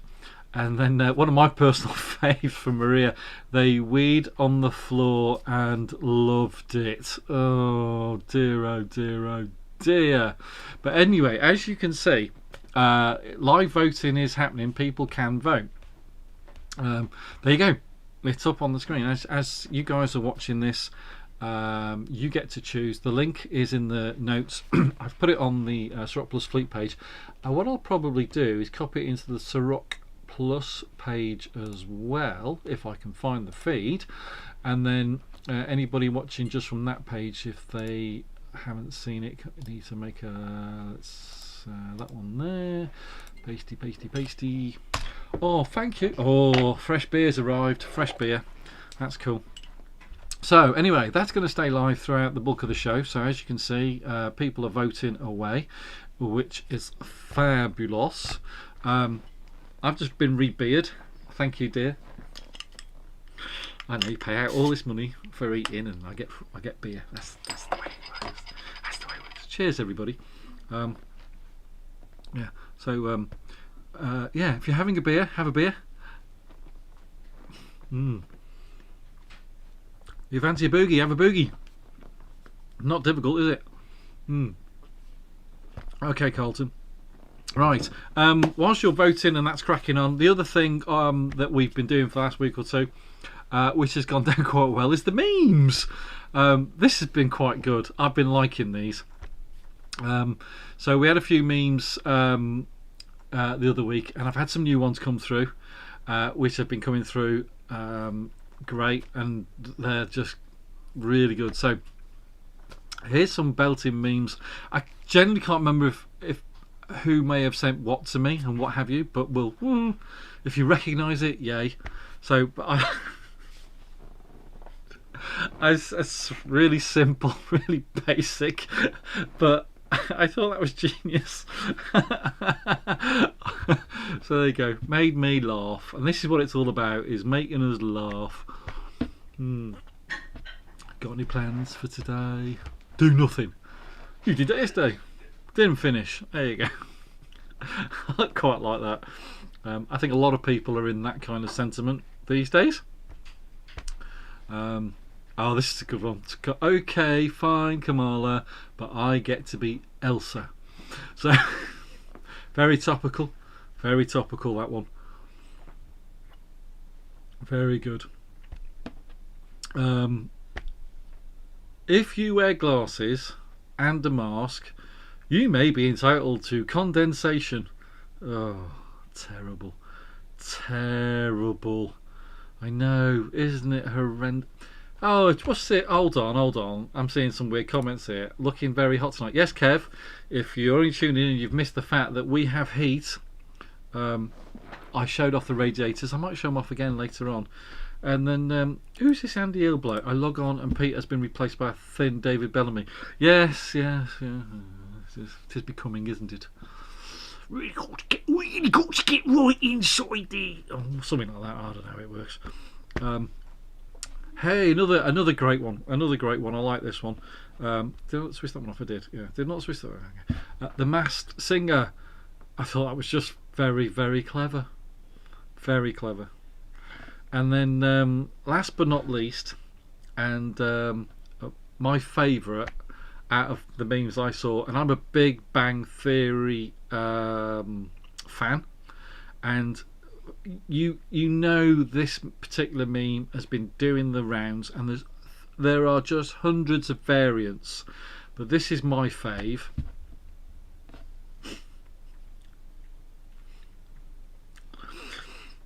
And then one of my personal faves from Maria, they weed on the floor and loved it. Oh dear, oh dear, oh dear. But anyway, as you can see, live voting is happening. People can vote. There you go. It's up on the screen. As you guys are watching this, you get to choose. The link is in the notes. I've put it on the Ceroc Plus Fleet page. What I'll probably do is copy it into the Ceroc Plus page as well, if I can find the feed, and then anybody watching just from that page, if they haven't seen it, need to make a that one there, pasty. Oh, thank you. Oh, fresh beer's arrived. Fresh beer, that's cool. So anyway, that's going to stay live throughout the bulk of the show. So as you can see, people are voting away, which is fabulous. I've just been re-beered. Thank you, dear. I know you pay out all this money for eating, and I get beer. That's the way it works. That's the way it works. Cheers, everybody. Yeah. So yeah, if you're having a beer, have a beer. If you fancy a boogie, have a boogie. Not difficult, is it? Okay, Carlton. Right, whilst you're voting and that's cracking on, the other thing that we've been doing for the last week or two, which has gone down quite well, is the memes. This has been quite good. I've been liking these. So we had a few memes the other week, and I've had some new ones come through, which have been coming through great, and they're just really good. So here's some belting memes. I generally can't remember if who may have sent what to me and what have you, but if you recognise it, yay. So it's really simple, really basic, but I thought that was genius. So there you go. Made me laugh, and this is what it's all about: is making us laugh. Got any plans for today? Do nothing. You did that yesterday. Didn't finish. There you go. I quite like that. I think a lot of people are in that kind of sentiment these days. Oh, this is a good one. Okay, fine, Kamala, but I get to be Elsa. So, very topical. Very topical, that one. Very good. If you wear glasses and a mask, you may be entitled to condensation. Oh, terrible. Terrible. I know, isn't it horrendous? Oh, what's it? Hold on. I'm seeing some weird comments here. Looking very hot tonight. Yes, Kev, if you're only tuning in and you've missed the fact that we have heat, I showed off the radiators. I might show them off again later on. And then, who's this Andy Hill bloke? I log on and Pete has been replaced by a thin David Bellamy. Yes. It is becoming, isn't it? Really got to get right inside there. Oh, something like that. I don't know how it works. Hey, another great one. Another great one. I like this one. Did I not switch that one off? I did. Yeah, did not switch that one. Okay. The Masked Singer. I thought that was just very, very clever. Very clever. And then, last but not least, and my favourite out of the memes I saw, and I'm a Big Bang Theory fan, and you know this particular meme has been doing the rounds, and there are just hundreds of variants, but this is my fave.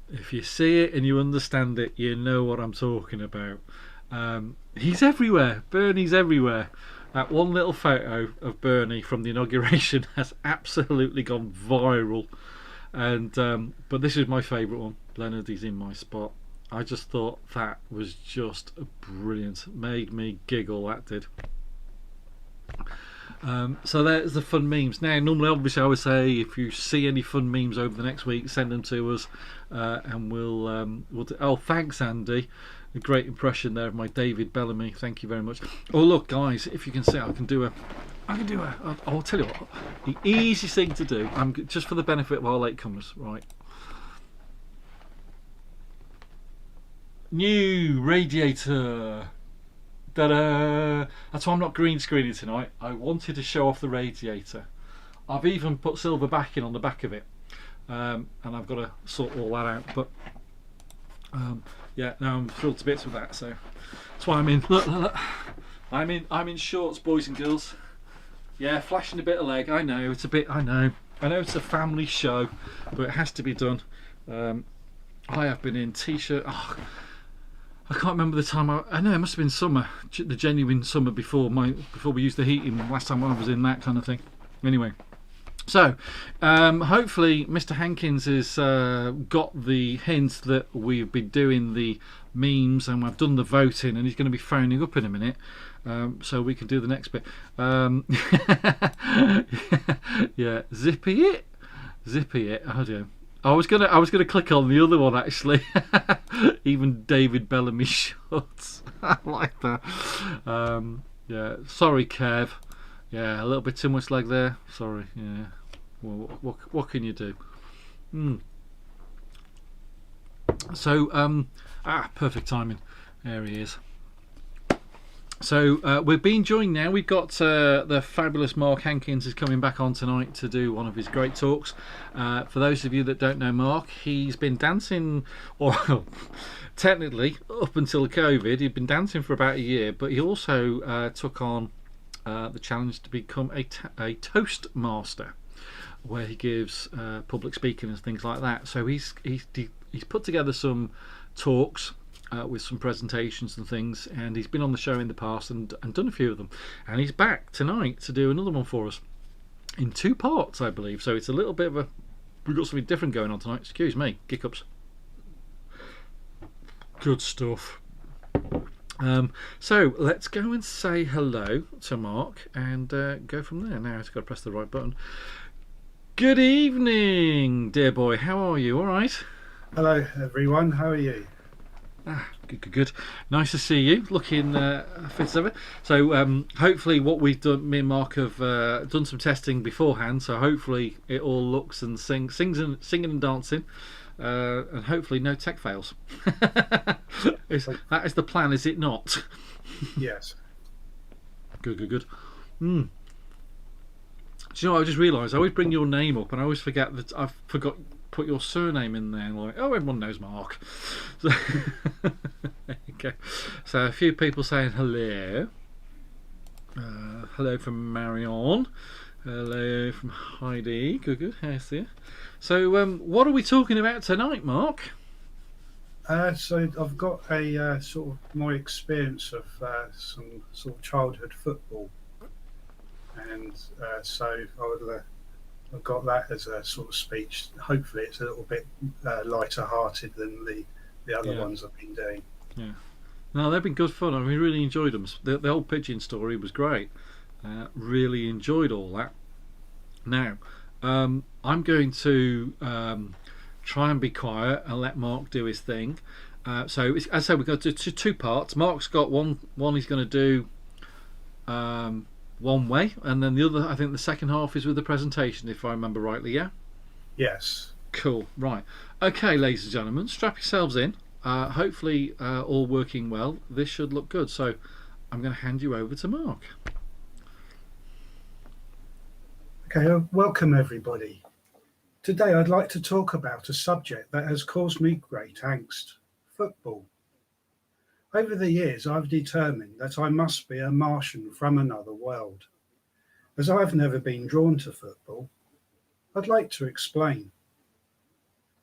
If you see it and you understand it, you know what I'm talking about. He's everywhere. Bernie's everywhere. That one little photo of Bernie from the inauguration has absolutely gone viral. And but this is my favourite one. Leonard is in my spot. I just thought that was just brilliant. Made me giggle, that did. So there's the fun memes. Now, normally, obviously, I would say if you see any fun memes over the next week, send them to us, and we'll do. Oh, thanks, Andy. A great impression there of my David Bellamy. Thank you very much. Oh, look, guys, if you can see, I'll tell you what. The easiest thing to do, just for the benefit of our latecomers, right? New radiator. Ta-da! That's why I'm not green screening tonight. I wanted to show off the radiator. I've even put silver backing on the back of it, and I've got to sort all that out. But yeah, now I'm thrilled to bits with that. So that's why I'm in. Look. I'm in shorts, boys and girls. Yeah, flashing a bit of leg. I know it's a bit. I know it's a family show, but it has to be done. I have been in t-shirt. Oh, I can't remember the time. I know it must have been summer, the genuine summer before we used the heating. Last time I was in that kind of thing. Anyway, so hopefully Mr. Hankins has got the hint that we've been doing the memes and I've done the voting, and he's going to be phoning up in a minute, so we can do the next bit. Yeah, zippy it. Oh dear. I was gonna click on the other one actually. Even David Bellamy shorts. I like that. Yeah. Sorry, Kev. Yeah, a little bit too much leg there. Sorry. Yeah. Well, what can you do? So perfect timing. There he is. So we're being joined now. We've got the fabulous Mark Hankins is coming back on tonight to do one of his great talks. For those of you that don't know Mark, he's been dancing, or technically up until COVID, he'd been dancing for about a year, but he also took on the challenge to become a Toastmaster, where he gives public speaking and things like that. So he's put together some talks with some presentations and things, and he's been on the show in the past and done a few of them, and he's back tonight to do another one for us in 2 parts, I believe. So it's a little bit of we've got something different going on tonight. Excuse me, hiccups. Good stuff. So let's go and say hello to Mark and go from there. Now I've got to press the right button. Good evening, dear boy. How are you? All right? Hello, everyone. How are you? Good. Nice to see you. Looking fit as ever. So hopefully what we've done, me and Mark have done some testing beforehand. So hopefully it all looks and singing and dancing, and hopefully no tech fails. That is the plan, is it not? Yes. Good. Do you know? I just realised I always bring your name up, and I always forget that I forgot. Put your surname in there, like, oh, everyone knows Mark. So, there you go. So a few people saying hello. Hello from Marion. Hello from Heidi. Good. How's there? So what are we talking about tonight, Mark? So I've got a sort of my experience of some sort of childhood football, and so I've got that as a sort of speech. Hopefully it's a little bit lighter hearted than the the other Yeah. ones I've been doing. Yeah. No, they've been good fun. I mean, really enjoyed them. The whole pigeon story was great. Really enjoyed all that. Now, I'm going to try and be quiet and let Mark do his thing. So, as I said, we've got two parts. Mark's got one he's going to do one way, and then the other, I think the second half is with the presentation, if I remember rightly, yeah? Yes. Cool, right. Okay, ladies and gentlemen, strap yourselves in. Hopefully, all working well. This should look good. So, I'm going to hand you over to Mark. Okay, welcome everybody. Today I'd like to talk about a subject that has caused me great angst: football. Over the years I've determined that I must be a Martian from another world. As I've never been drawn to football, I'd like to explain.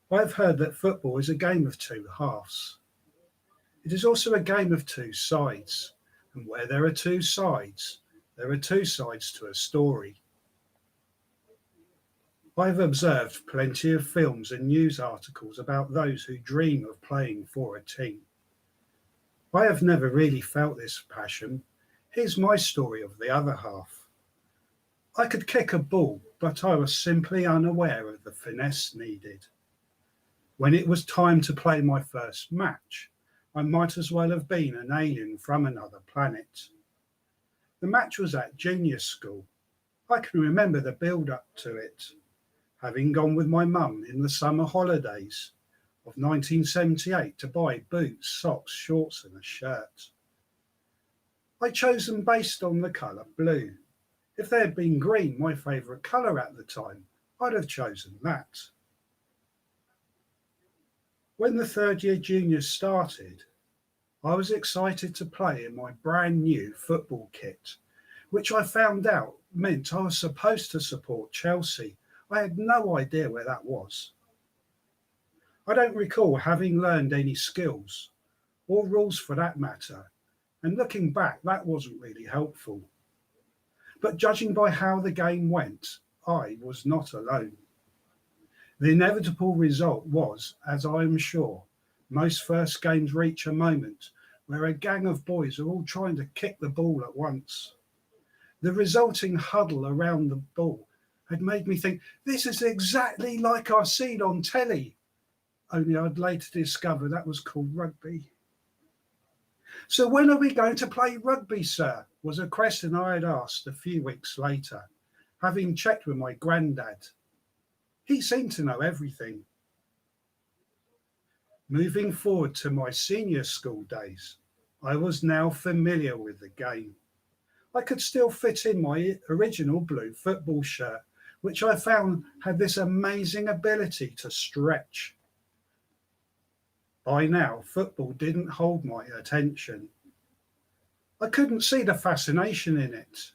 I've heard that football is a game of two halves. It is also a game of two sides, and where there are two sides, there are two sides to a story. I've observed plenty of films and news articles about those who dream of playing for a team. I have never really felt this passion. Here's my story of the other half. I could kick a ball, but I was simply unaware of the finesse needed. When it was time to play my first match, I might as well have been an alien from another planet. The match was at junior school. I can remember the build-up to it, having gone with my mum in the summer holidays of 1978 to buy boots, socks, shorts and a shirt. I chose them based on the colour blue. If they had been green, my favourite colour at the time, I'd have chosen that. When the third year juniors started, I was excited to play in my brand new football kit, which I found out meant I was supposed to support Chelsea. I had no idea where that was. I don't recall having learned any skills, or rules for that matter, and looking back, that wasn't really helpful. But judging by how the game went, I was not alone. The inevitable result was, as I am sure, most first games reach a moment where a gang of boys are all trying to kick the ball at once. The resulting huddle around the ball had made me think, this is exactly like I've seen on telly. Only I'd later discover that was called rugby. So when are we going to play rugby, sir? Was a question I had asked a few weeks later, having checked with my granddad. He seemed to know everything. Moving forward to my senior school days, I was now familiar with the game. I could still fit in my original blue football shirt, which I found had this amazing ability to stretch. By now, football didn't hold my attention. I couldn't see the fascination in it.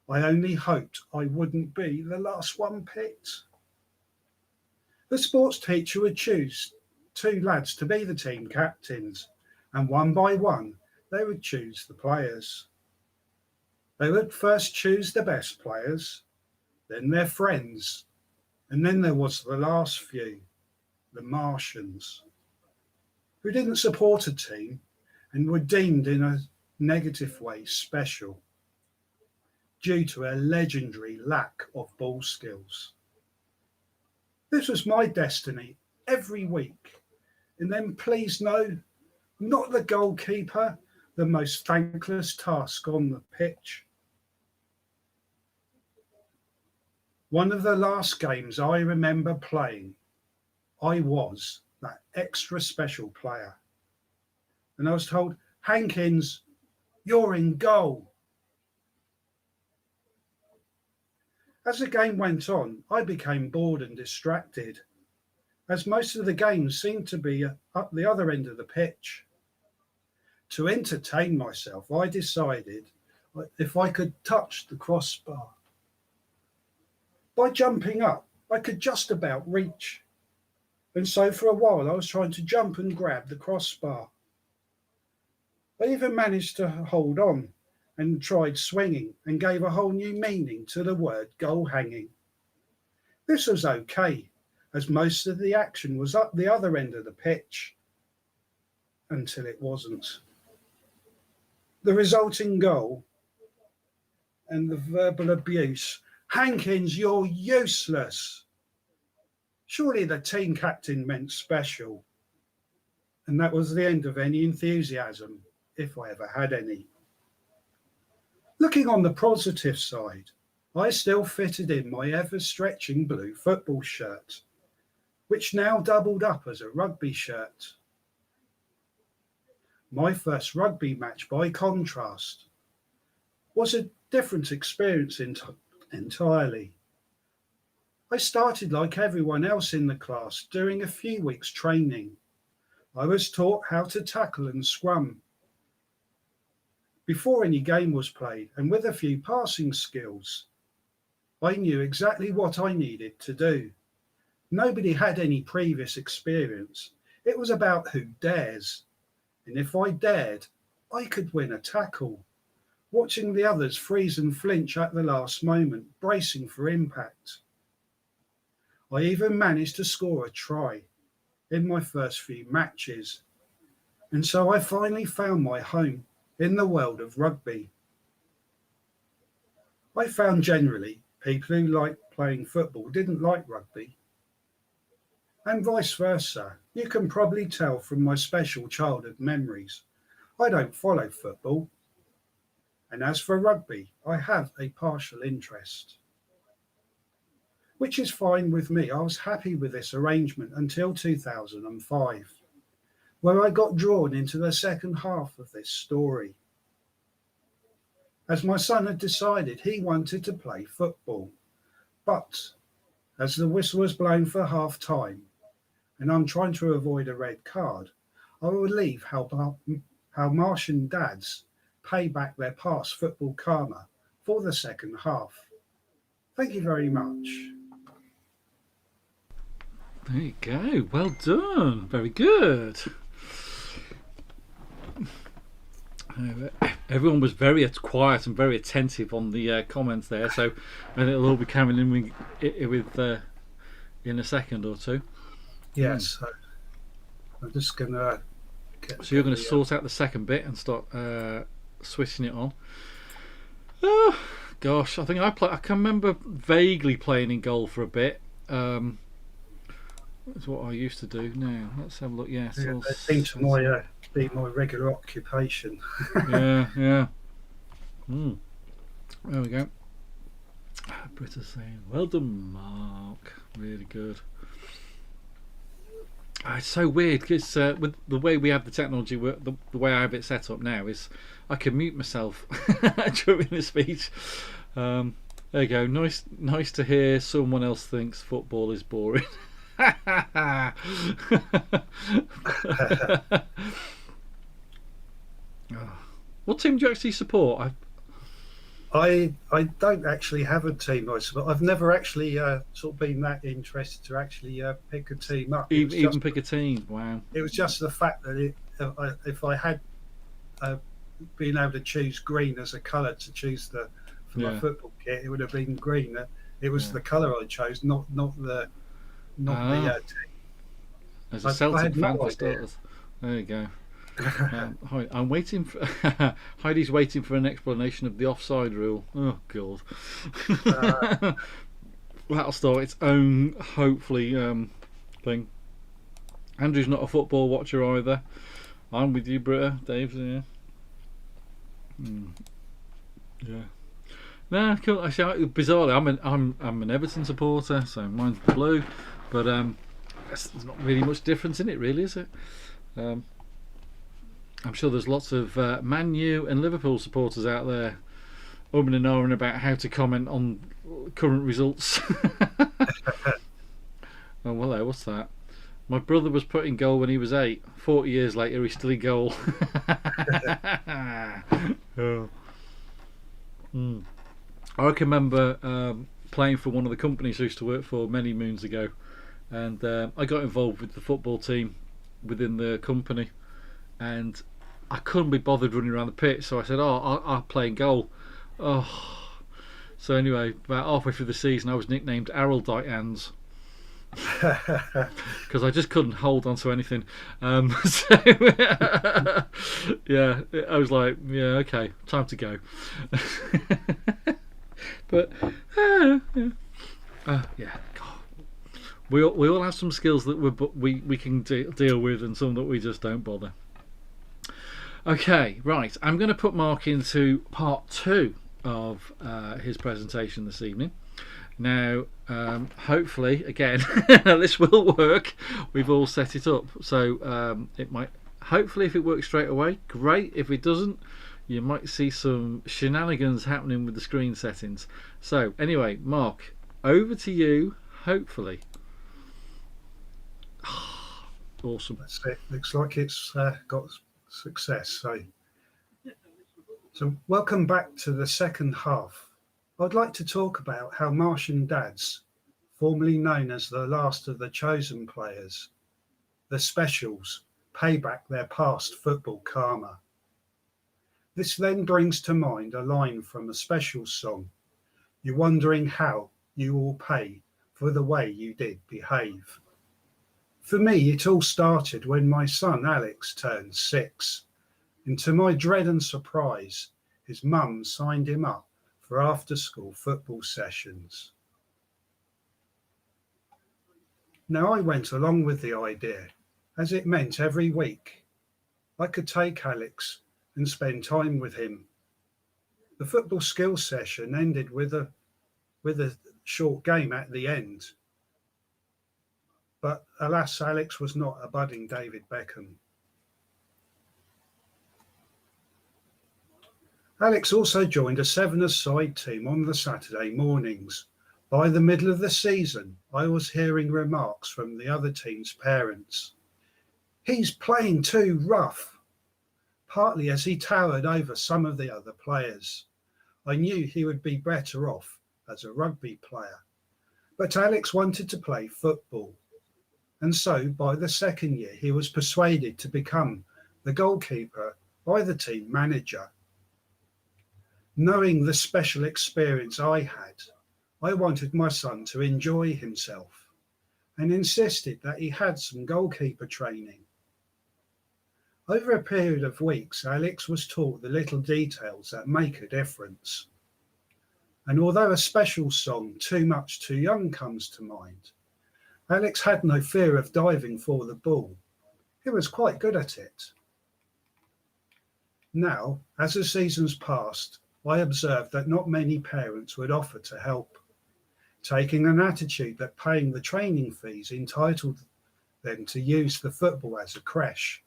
I only hoped I wouldn't be the last one picked. The sports teacher would choose two lads to be the team captains, and one by one, they would choose the players. They would first choose the best players, then their friends, and then there was the last few, the Martians, who didn't support a team and were deemed in a negative way special due to a legendary lack of ball skills. This was my destiny every week. And then please know, not the goalkeeper, the most thankless task on the pitch. One of the last games I remember playing, I was that extra special player. And I was told, Hankins, you're in goal. As the game went on, I became bored and distracted, as most of the games seemed to be up the other end of the pitch. To entertain myself, I decided if I could touch the crossbar. By jumping up, I could just about reach. And so for a while I was trying to jump and grab the crossbar. I even managed to hold on and tried swinging and gave a whole new meaning to the word goal hanging. This was okay, as most of the action was up the other end of the pitch, until it wasn't. The resulting goal and the verbal abuse. Hankins, you're useless. Surely the team captain meant special. And that was the end of any enthusiasm, if I ever had any. Looking on the positive side, I still fitted in my ever-stretching blue football shirt, which now doubled up as a rugby shirt. My first rugby match, by contrast, was a different experience entirely. I started like everyone else in the class during a few weeks' training. I was taught how to tackle and scrum before any game was played, and with a few passing skills, I knew exactly what I needed to do. Nobody had any previous experience. It was about who dares. And if I dared, I could win a tackle. Watching the others freeze and flinch at the last moment, bracing for impact. I even managed to score a try in my first few matches. And so I finally found my home in the world of rugby. I found generally people who liked playing football didn't like rugby. And vice versa. You can probably tell from my special childhood memories. I don't follow football. And as for rugby, I have a partial interest. Which is fine with me. I was happy with this arrangement until 2005, where I got drawn into the second half of this story. As my son had decided he wanted to play football. But as the whistle was blown for half time, and I'm trying to avoid a red card, I will leave how Martian dads pay back their past football karma for the second half. Thank you very much. There you go. Well done. Very good. Everyone was very quiet and very attentive on the comments there, so and it'll all be coming in with in a second or two. Yes, so I'm just going to get... So you're going to sort out the second bit and start switching it on. Oh, gosh, I think I can remember vaguely playing in goal for a bit. That's what I used to do. Now, let's have a look. Yeah, it seems to be my regular occupation. yeah. There we go. Britta saying, well done, Mark. Really good. It's so weird because with the way we have the technology, the way I have it set up now is I can mute myself during the speech. There you go. Nice to hear someone else thinks football is boring. What team do you actually support? I don't actually have a team I support. I've never actually sort of been that interested to actually pick a team up. Even pick a team? Wow. It was just the fact that if I had been able to choose green as a colour to choose for my football kit, it would have been green. It was the colour I chose, not the team. As a Celtic fan for starters. There you go. I'm waiting for Heidi's waiting for an explanation of the offside rule. Oh god. That'll start its own hopefully thing. Andrew's not a football watcher either. I'm with you, Britta. Dave's yeah. Yeah. Nah, cool. Actually, bizarrely, I'm an Everton supporter, so mine's blue, but there's not really much difference in it, really, is it? I'm sure there's lots of Man U and Liverpool supporters out there umming and ahhing about how to comment on current results. Oh, well, what's that? My brother was put in goal when he was 8. 40 years later, he's still in goal. Oh. I can remember playing for one of the companies I used to work for many moons ago, and I got involved with the football team within the company, and I couldn't be bothered running around the pitch, so I said, I'll play in goal. So anyway, about halfway through the season I was nicknamed Araldite Hands. because I just couldn't hold on to anything. So yeah, I was like, yeah, okay, time to go. But yeah, God. We all have some skills that we can deal with, and some that we just don't bother. Okay, right. I'm going to put Mark into part 2 of his presentation this evening. Now, hopefully, again, this will work. We've all set it up, so it might. Hopefully, if it works straight away, great. If it doesn't, you might see some shenanigans happening with the screen settings. So, anyway, Mark, over to you. Hopefully, awesome. That's it. Looks like it's got success. So welcome back to the second half. I'd like to talk about how Martian Dads, formerly known as the last of the chosen players, the specials, pay back their past football karma. This then brings to mind a line from a special song. You're wondering how you will pay for the way you did behave. For me, it all started when my son Alex turned 6, and to my dread and surprise, his mum signed him up for after-school football sessions. Now I went along with the idea, as it meant every week I could take Alex and spend time with him. The football skills session ended with a short game at the end. But alas, Alex was not a budding David Beckham. Alex also joined a 7-a-side team on the Saturday mornings. By the middle of the season, I was hearing remarks from the other team's parents. He's playing too rough, partly as he towered over some of the other players. I knew he would be better off as a rugby player. But Alex wanted to play football. And so, by the second year, he was persuaded to become the goalkeeper by the team manager. Knowing the special experience I had, I wanted my son to enjoy himself and insisted that he had some goalkeeper training. Over a period of weeks, Alex was taught the little details that make a difference. And although a special song, Too Much Too Young, comes to mind, Alex had no fear of diving for the ball. He was quite good at it. Now, as the seasons passed, I observed that not many parents would offer to help, taking an attitude that paying the training fees entitled them to use the football as a creche.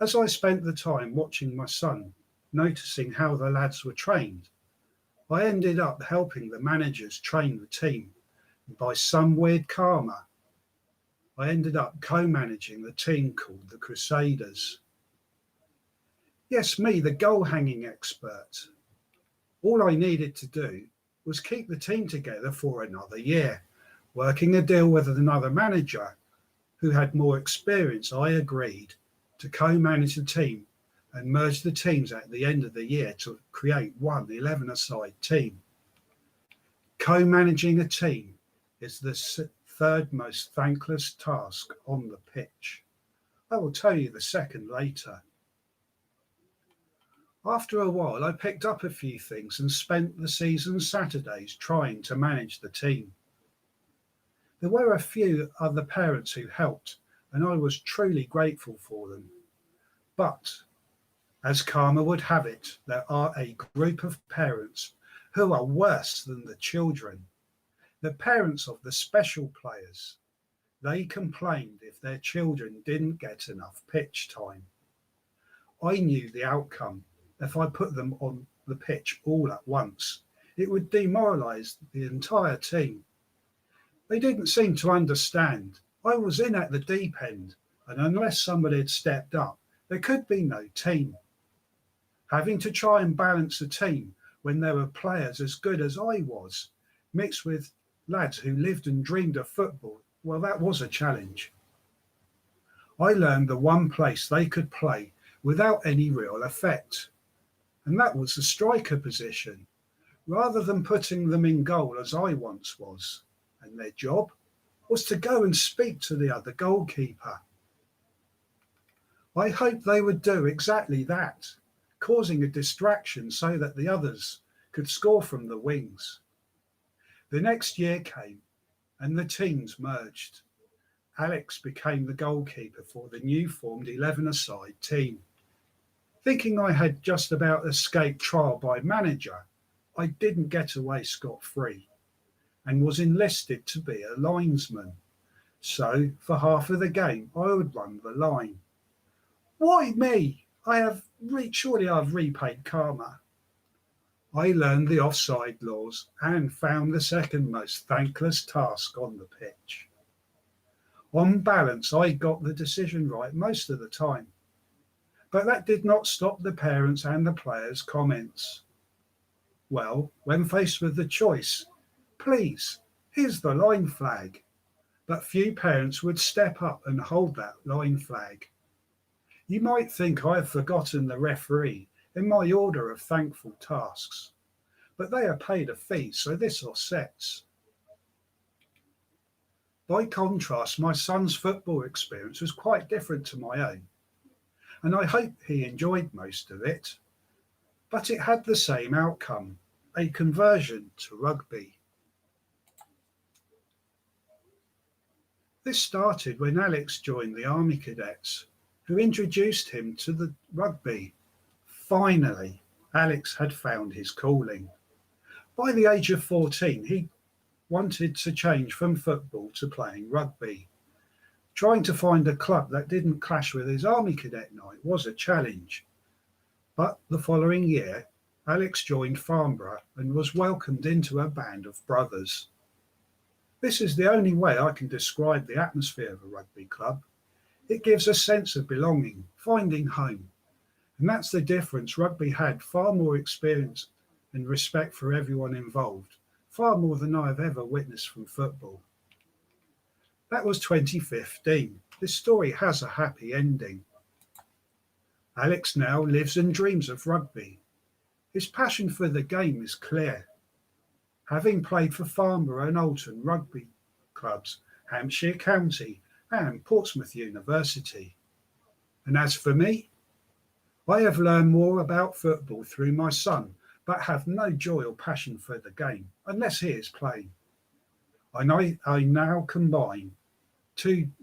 As I spent the time watching my son, noticing how the lads were trained, I ended up helping the managers train the team. And by some weird karma, I ended up co-managing the team called the Crusaders. Yes, me, the goal-hanging expert. All I needed to do was keep the team together for another year. Working a deal with another manager who had more experience, I agreed to co-manage the team and merge the teams at the end of the year to create one 11-a-side team. Co-managing a team is the third most thankless task on the pitch. I will tell you the second later. After a while, I picked up a few things and spent the season's Saturdays trying to manage the team. There were a few other parents who helped, and I was truly grateful for them. But, as karma would have it, there are a group of parents who are worse than the children. The parents of the special players. They complained if their children didn't get enough pitch time. I knew the outcome. If I put them on the pitch all at once, it would demoralise the entire team. They didn't seem to understand. I was in at the deep end, and unless somebody had stepped up, there could be no team. Having to try and balance a team when there were players as good as I was, mixed with lads who lived and dreamed of football, well, that was a challenge. I learned the one place they could play without any real effect, and that was the striker position, rather than putting them in goal as I once was. And their job? was to go and speak to the other goalkeeper. I hoped they would do exactly that, causing a distraction so that the others could score from the wings. The next year came and the teams merged. Alex became the goalkeeper for the new formed 11-a-side team. Thinking I had just about escaped trial by manager, I didn't get away scot-free and was enlisted to be a linesman. So for half of the game, I would run the line. Why me? Surely I've repaid karma. I learned the offside laws and found the second most thankless task on the pitch. On balance, I got the decision right most of the time. But that did not stop the parents and the players' comments. Well, when faced with the choice, please, here's the line flag. But few parents would step up and hold that line flag. You might think I have forgotten the referee in my order of thankful tasks, but they are paid a fee, so this offsets. By contrast, my son's football experience was quite different to my own, and I hope he enjoyed most of it, but it had the same outcome, a conversion to rugby. This started when Alex joined the Army Cadets, who introduced him to the rugby. Finally, Alex had found his calling. By the age of 14, he wanted to change from football to playing rugby. Trying to find a club that didn't clash with his Army Cadet night was a challenge. But the following year, Alex joined Farnborough and was welcomed into a band of brothers. This is the only way I can describe the atmosphere of a rugby club. It gives a sense of belonging, finding home. And that's the difference. Rugby had far more experience and respect for everyone involved, far more than I have ever witnessed from football. That was 2015. This story has a happy ending. Alex now lives and dreams of rugby. His passion for the game is clear. Having played for Farnborough and Alton rugby clubs, Hampshire County, and Portsmouth University. And as for me, I have learned more about football through my son, but have no joy or passion for the game, unless he is playing. I now combine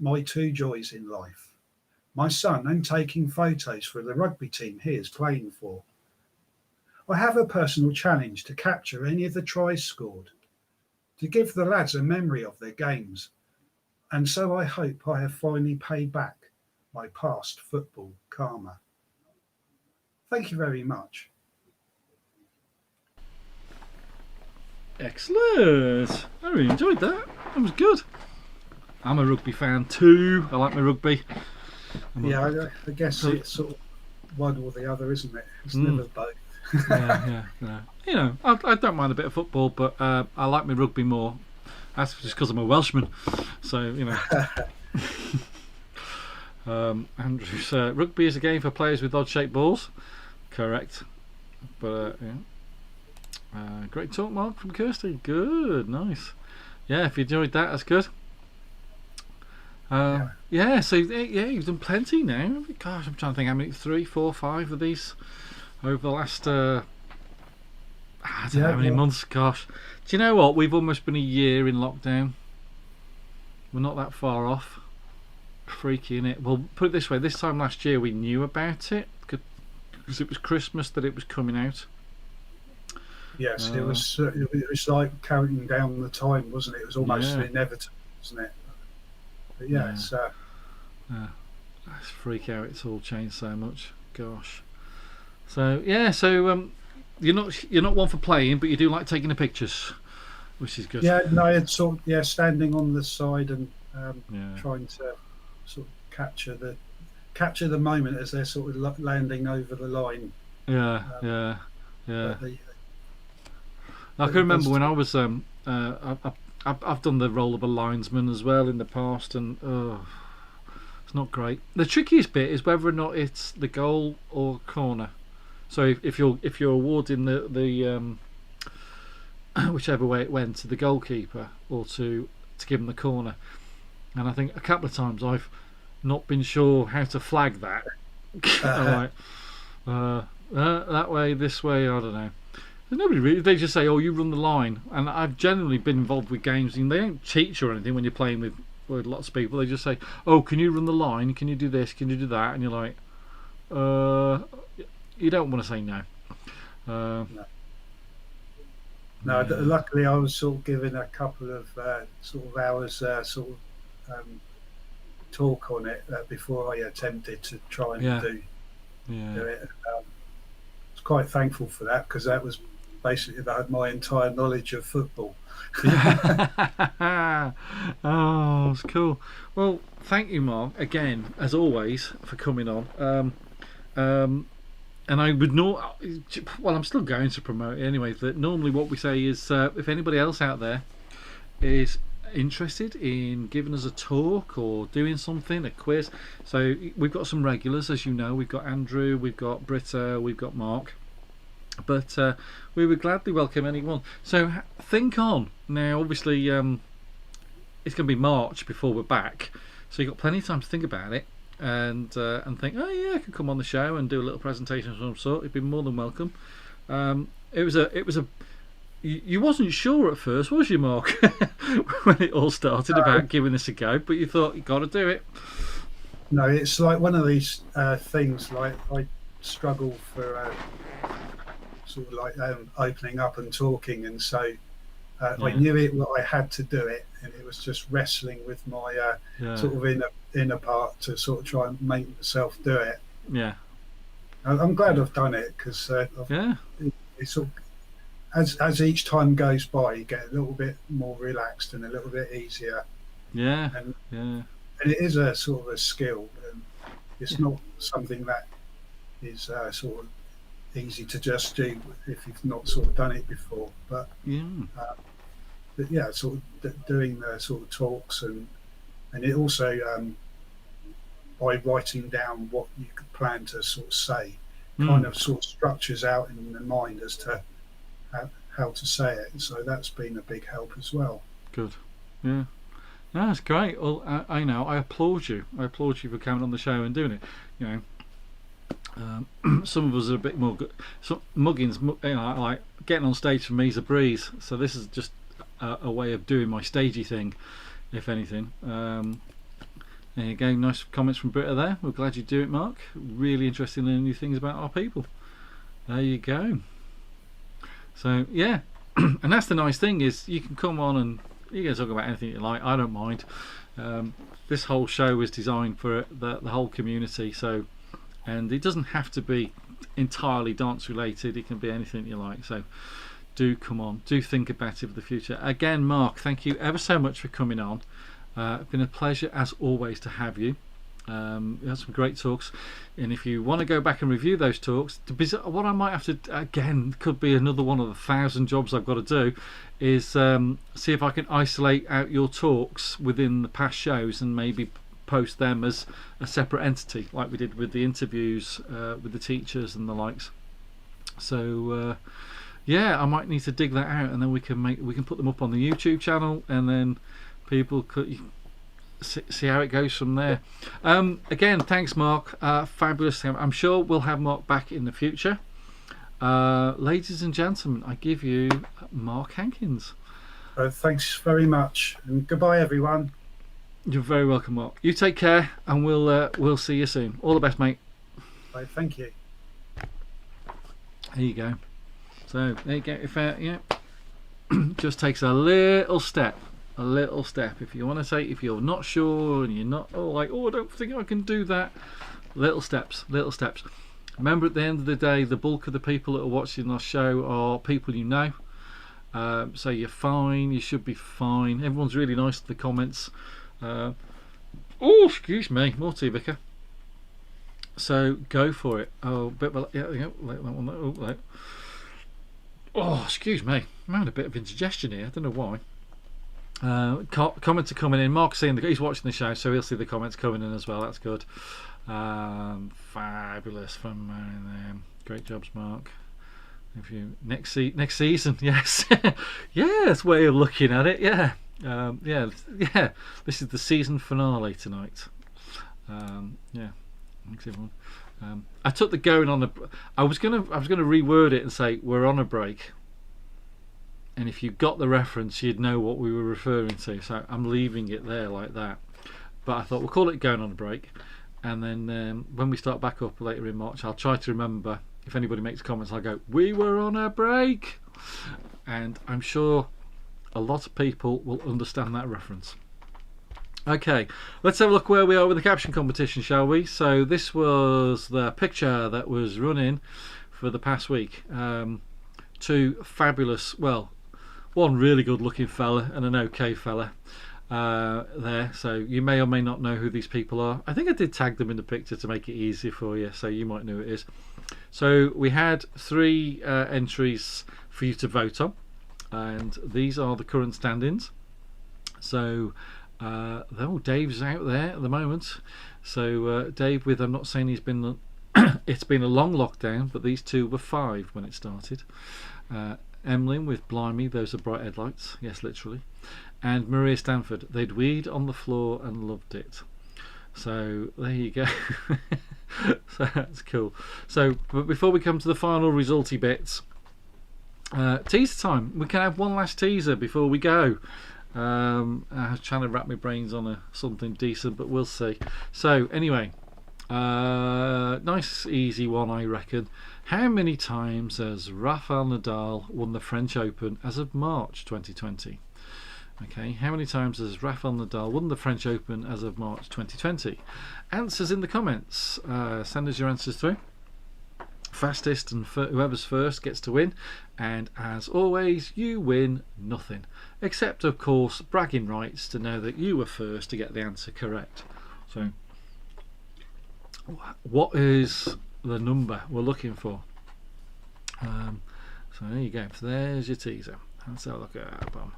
my two joys in life, my son and taking photos for the rugby team he is playing for. I have a personal challenge to capture any of the tries scored, to give the lads a memory of their games, and so I hope I have finally paid back my past football karma. Thank you very much. Excellent. I really enjoyed that. That was good. I'm a rugby fan too. I like my rugby. I guess it's sort of one or the other, isn't it? It's never both. yeah. You know, I don't mind a bit of football, but I like my rugby more. That's just because I'm a Welshman. So, you know. Andrew says, rugby is a game for players with odd-shaped balls. Correct. But, yeah. Great talk, Mark, from Kirsty. Good, nice. Yeah, if you enjoyed that, that's good. Yeah, so you've done plenty now. Gosh, I'm trying to think how many, 3, 4, 5 of these over the last I don't know how many months. Gosh, do you know what? We've almost been a year in lockdown. We're not that far off. Freaky, innit? Well, put it this way: this time last year we knew about it because it was Christmas that it was coming out. Yes, it was like counting down the time, wasn't it? It was almost inevitable, wasn't it? But it's that's freak out. It's all changed so much. Gosh. So you're not one for playing, but you do like taking the pictures, which is good. Yeah, no, it's sort of, standing on the side and trying to sort of capture the moment as they're sort of landing over the line. Yeah. I can remember when I was I've done the role of a linesman as well in the past, and it's not great. The trickiest bit is whether or not it's the goal or corner. So if you're awarding the whichever way it went to the goalkeeper or to to give them the corner. And I think a couple of times I've not been sure how to flag that. I'm like, that way, this way, I don't know. Nobody really. They just say, "Oh, you run the line." And I've generally been involved with games, and they don't teach you or anything when you're playing with lots of people. They just say, "Oh, can you run the line? Can you do this? Can you do that?" And you're like, you don't want to say no. No. Yeah. Luckily I was sort of given a couple of sort of hours talk on it before I attempted to try and do it. I was quite thankful for that, because that was basically about my entire knowledge of football. Oh, it's cool. Well, thank you, Mark, again, as always, for coming on. And I would know, well, I'm still going to promote it anyway, that normally what we say is if anybody else out there is interested in giving us a talk or doing something, a quiz. So we've got some regulars, as you know. We've got Andrew, we've got Britta, we've got Mark. But we would gladly welcome anyone. So think on. Now, obviously, it's going to be March before we're back. So you've got plenty of time to think about it. And think, oh yeah, I could come on the show and do a little presentation of some sort. You'd be more than welcome. It was a. You wasn't sure at first, was you, Mark, when it all started about giving this a go? But you thought, you got to do it. No, it's like one of these things. Like I struggle for sort of like opening up and talking, and so I knew it. Well, I had to do it, and it was just wrestling with my sort of inner part to sort of try and make myself do it. Yeah, I'm glad I've done it, because it's sort of, as each time goes by, you get a little bit more relaxed and a little bit easier. And it is a sort of a skill, and it's not something that is sort of easy to just do if you've not sort of done it before. But sort of doing the sort of talks, and it also by writing down what you could plan to sort of say, kind of sort of structures out in the mind as to how to say it. So that's been a big help as well. Good. Yeah. No, that's great. Well, I know. I applaud you. I applaud you for coming on the show and doing it. You know, some of us are a bit more good. So muggins, like getting on stage for me is a breeze. So this is just a way of doing my stagey thing, if anything. There you go. Nice comments from Britta there. We're glad you do it, Mark. Really interested in learning new things about our people. There you go. So yeah, and that's the nice thing, is you can come on and you can talk about anything you like. I don't mind. This whole show is designed for the whole community. So, and it doesn't have to be entirely dance related. It can be anything you like. So do come on. Do think about it for the future. Again, Mark, thank you ever so much for coming on. It's been a pleasure as always to have you. We had some great talks, and if you want to go back and review those talks, what I might have to, again, could be another one of the 1,000 jobs I've got to do, is see if I can isolate out your talks within the past shows and maybe post them as a separate entity, like we did with the interviews with the teachers and the likes. So I might need to dig that out, and then we can put them up on the YouTube channel, and then people could see how it goes from there. Again, thanks, Mark. Fabulous. I'm sure we'll have Mark back in the future. Ladies and gentlemen, I give you Mark Hankins. Thanks very much, and goodbye, everyone. You're very welcome, Mark. You take care, and we'll see you soon. All the best, mate. Right, thank you. There you go. So there you go. If just takes a little step. If you want to say, if you're not sure and you're not I don't think I can do that, little steps. Remember, at the end of the day, the bulk of the people that are watching our show are people you know, so you're fine. You should be fine. Everyone's really nice to the comments. Excuse me, more tea, Vicar. So go for it. Excuse me, I'm having a bit of indigestion here. I don't know why. Comments are coming in. Mark's he's watching the show, so he'll see the comments coming in as well. That's good. Fabulous from there. Great jobs, Mark. If you next season, yes, yes, way of looking at it. Yeah, Yeah, yeah. This is the season finale tonight. Yeah, thanks everyone. I took the going on a. I was gonna reword it and say we're on a break. And if you got the reference, you'd know what we were referring to. So I'm leaving it there like that. But I thought we'll call it going on a break, and then when we start back up later in March, I'll try to remember. If anybody makes comments, I'll go, "We were on a break," and I'm sure a lot of people will understand that reference. Okay, let's have a look where we are with the caption competition, shall we? So this was the picture that was running for the past week. Two fabulous, well, one really good looking fella and an okay fella there. So you may or may not know who these people are. I think I did tag them in the picture to make it easier for you, so you might know who it is. So we had 3 entries for you to vote on, and these are the current stand-ins. So Dave's out there at the moment. So Dave, with, I'm not saying he's been it's been a long lockdown, but these 2 were 5 when it started. Emlyn with Blimey, those are bright headlights, yes, literally. And Maria Stanford, they'd weed on the floor and loved it. So there you go. So that's cool. So, but before we come to the final resulty bits, teaser time. We can have one last teaser before we go. I was trying to wrap my brains on something decent, but we'll see. So anyway, nice easy one, I reckon. How many times has Rafael Nadal won the French Open as of March 2020? Okay, how many times has Rafael Nadal won the French Open as of March 2020? Answers in the comments. Send us your answers through. Fastest and whoever's first gets to win. And as always, you win nothing, except of course bragging rights to know that you were first to get the answer correct. So what is the number we're looking for? So there you go. So there's your teaser. Let's have a look at that one.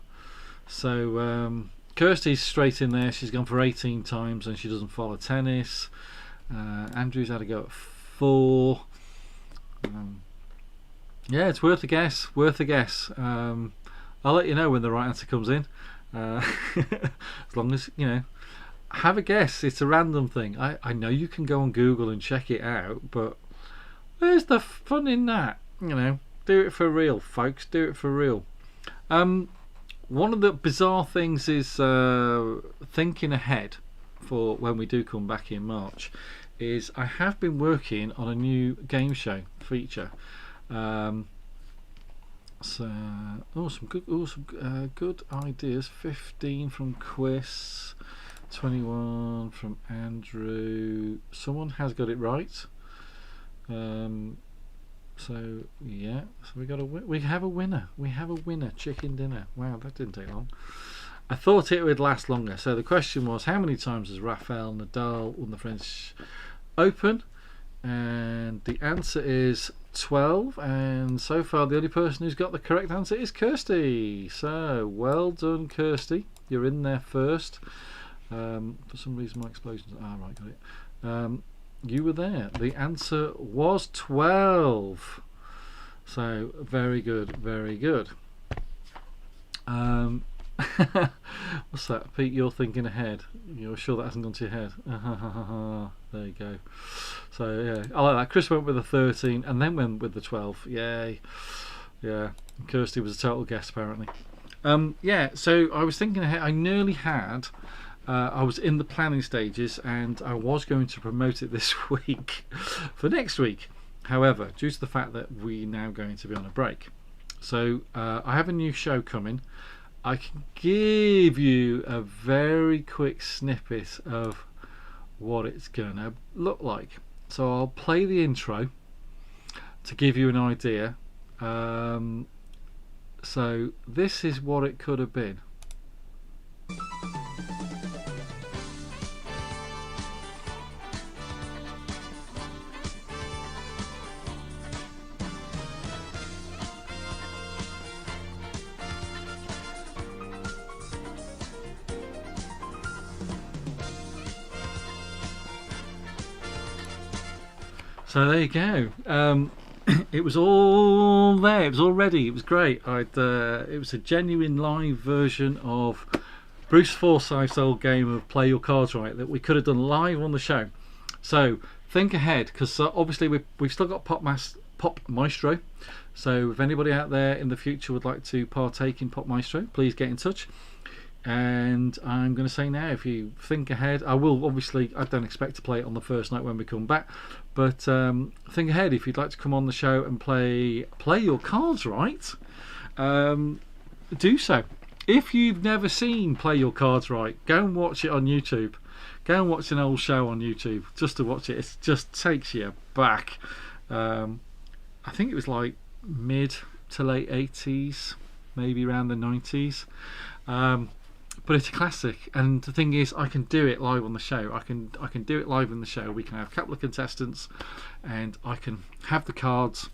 So Kirsty's straight in there. She's gone for 18 times and she doesn't follow tennis. Andrew's had a go at 4. Yeah, it's worth a guess. Worth a guess. I'll let you know when the right answer comes in. As long as, you know, have a guess. It's a random thing. I know you can go on Google and check it out, but where's the fun in that? You know, do it for real, folks. Do it for real. One of the bizarre things is thinking ahead for when we do come back in March. Is I have been working on a new game show feature. Some good ideas. 15 from Chris, 21 from Andrew. Someone has got it right. So yeah, so we have a winner. We have a winner. Chicken dinner. Wow, that didn't take long. I thought it would last longer. So the question was, how many times has Rafael Nadal won the French Open? And the answer is 12. And so far, the only person who's got the correct answer is Kirsty. So well done, Kirsty. You're in there first. For some reason, my explosions. Right, got it. You were there. The answer was 12. So very good, very good. What's that, Pete? You're thinking ahead. You're sure that hasn't gone to your head? There you go. So yeah, I like that. Chris went with the 13 and then went with the 12. Yay. Yeah. Kirsty was a total guess apparently. Yeah. So I was thinking ahead. I nearly had. I was in the planning stages and I was going to promote it this week for next week. However, due to the fact that we're now going to be on a break, so I have a new show coming. I can give you a very quick snippet of what it's going to look like. So I'll play the intro to give you an idea. So this is what it could have been. So there you go. it was all there. It was all ready. It was great. It was a genuine live version of Bruce Forsyth's old game of Play Your Cards Right that we could have done live on the show. So think ahead, because obviously we've still got Pop Maestro. So if anybody out there in the future would like to partake in Pop Maestro, please get in touch. And I'm going to say now, if you think ahead, I don't expect to play it on the first night when we come back, but think ahead. If you'd like to come on the show and play Your Cards Right, do so. If you've never seen Play Your Cards Right, go and watch it on YouTube. Go and watch an old show on YouTube just to watch it. It just takes you back. I think it was like mid to late 80s, maybe around the 90s. But it's a classic, and the thing is, I can do it live on the show. I can do it live on the show. We can have a couple of contestants, and I can have the cards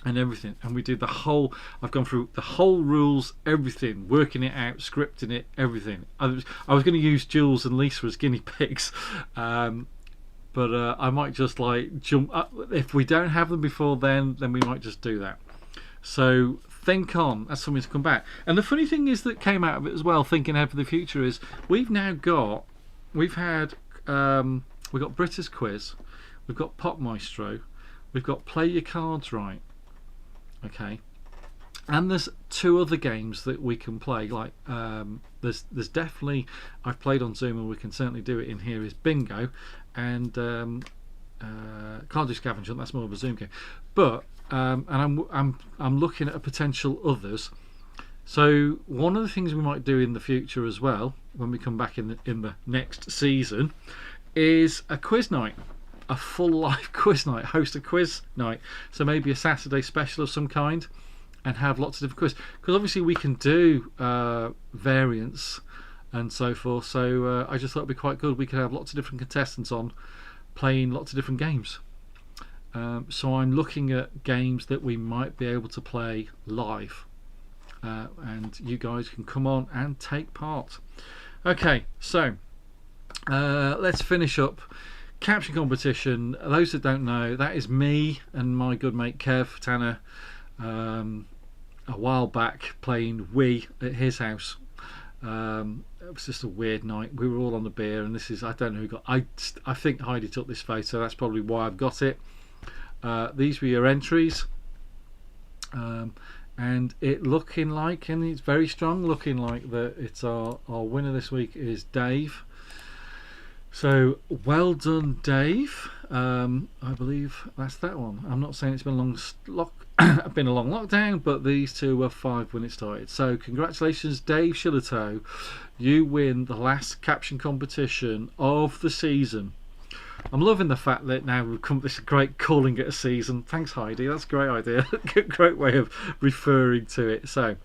and everything, and we do the whole. I've gone through the whole rules, everything, working it out, scripting it, everything. I was going to use Jules and Lisa as guinea pigs, but I might just like jump up. If we don't have them before then we might just do that. So think on, that's something to come back. And the funny thing is that came out of it as well, thinking ahead for the future, is we've got Brita's Quiz, we've got Pop Maestro, we've got Play Your Cards Right, okay, and there's 2 other games that we can play. Like there's definitely, I've played on Zoom and we can certainly do it in here, is Bingo, and can't do Scavenge Hunt, that's more of a Zoom game, but and I'm looking at a potential others. So one of the things we might do in the future as well, when we come back in the next season, is a quiz night, a full live quiz night. Host a quiz night, so maybe a Saturday special of some kind, and have lots of different quiz. Because obviously we can do variants and so forth. So I just thought it'd be quite good. We could have lots of different contestants on, playing lots of different games. So I'm looking at games that we might be able to play live, and you guys can come on and take part. Okay, so let's finish up. Caption competition, those that don't know, that is me and my good mate Kev Tanner a while back playing Wii at his house. It was just a weird night. We were all on the beer, and this is, I don't know who got, I think Heidi took this photo, that's probably why I've got it. These were your entries, and it looking like, and it's very strong looking like, that it's our winner this week is Dave. So well done, Dave. I believe that's that one. I'm not saying it's been a long lockdown, but these 2 were 5 when it started. So congratulations, Dave Shillito. You win the last caption competition of the season. I'm loving the fact that now we've come this great calling it a season. Thanks, Heidi. That's a great idea. Great way of referring to it. So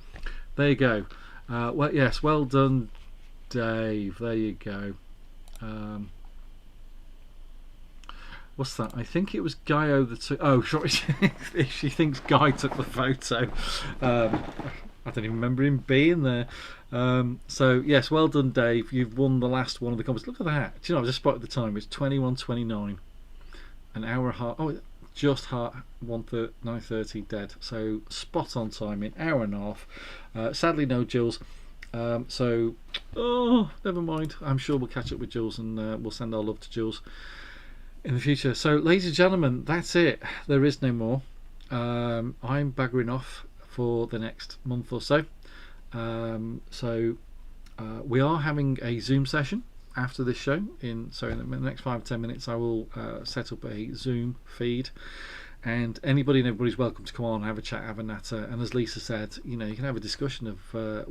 there you go. Well, yes, well done, Dave. There you go. What's that? I think it was Guy oh, sorry. She thinks Guy took the photo. I don't even remember him being there. So yes, well done, Dave. You've won the last one of the competition. Look at that. Do you know, I just spotted the time. It's 21:29. An hour and a half. Oh, just 9:30 dead. So spot on timing. Hour and a half. Sadly, no Jules. So, never mind. I'm sure we'll catch up with Jules, and we'll send our love to Jules in the future. So, ladies and gentlemen, that's it. There is no more. I'm baggering off for the next month or so. We are having a Zoom session after this show. In the next 5 or 10 minutes, I will set up a Zoom feed. And anybody and everybody's welcome to come on and have a chat, have a natter. And as Lisa said, you know, you can have a discussion of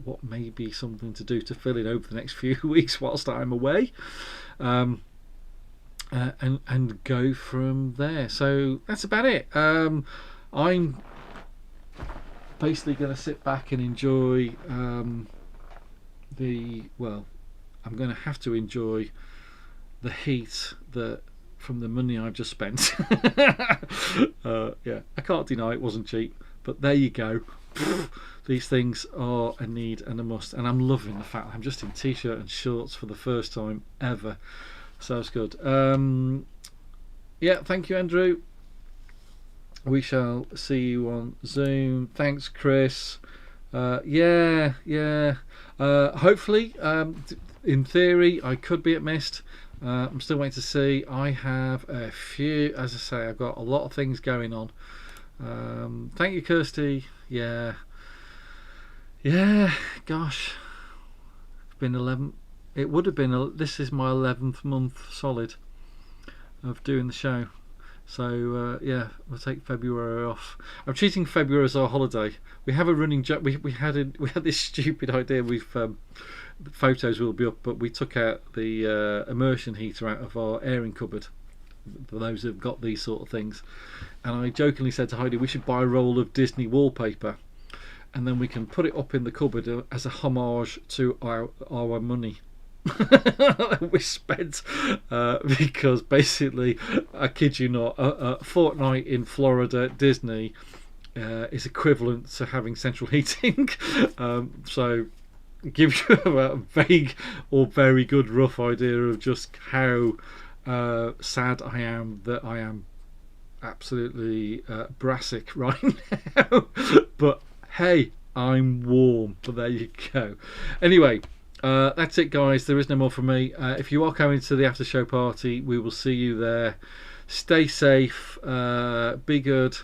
what may be something to do to fill in over the next few weeks whilst I'm away, and go from there. So that's about it. I'm basically going to sit back and enjoy I'm going to have to enjoy the heat that from the money I've just spent. Yeah, I can't deny it wasn't cheap, but there you go. These things are a need and a must, and I'm loving the fact that I'm just in t-shirt and shorts for the first time ever, so it's good. Yeah, thank you, Andrew. we shall see you on Zoom. Thanks, Chris. Yeah. Hopefully, in theory, I could be at Mist. I'm still waiting to see. I have a few, as I say, I've got a lot of things going on. Thank you, Kirsty. Yeah. Gosh, it's been 11. It would have been. This is my 11th month solid of doing the show. So yeah, we'll take February off. I'm treating February as our holiday. We have a running joke. We had this stupid idea. The photos will be up, but we took out the immersion heater out of our airing cupboard for those who've got these sort of things. And I jokingly said to Heidi, we should buy a roll of Disney wallpaper, and then we can put it up in the cupboard as a homage to our money. We spent because basically, I kid you not, a fortnight in Florida at Disney is equivalent to having central heating. So give you a vague or very good rough idea of just how sad I am that I am absolutely brassic right now. But hey, I'm warm. But there you go. Anyway, that's it, guys. There is no more from me. If you are coming to the after show party, we will see you there. Stay safe, be good,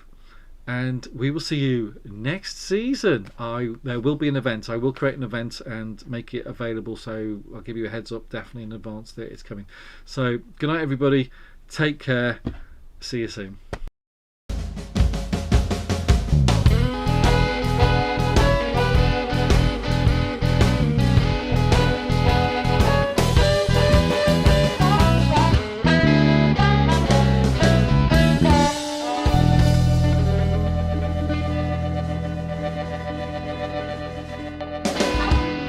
and we will see you next season. There will be an event. I will create an event and make it available, so I'll give you a heads up definitely in advance that it's coming. So good night, everybody. Take care. See you soon.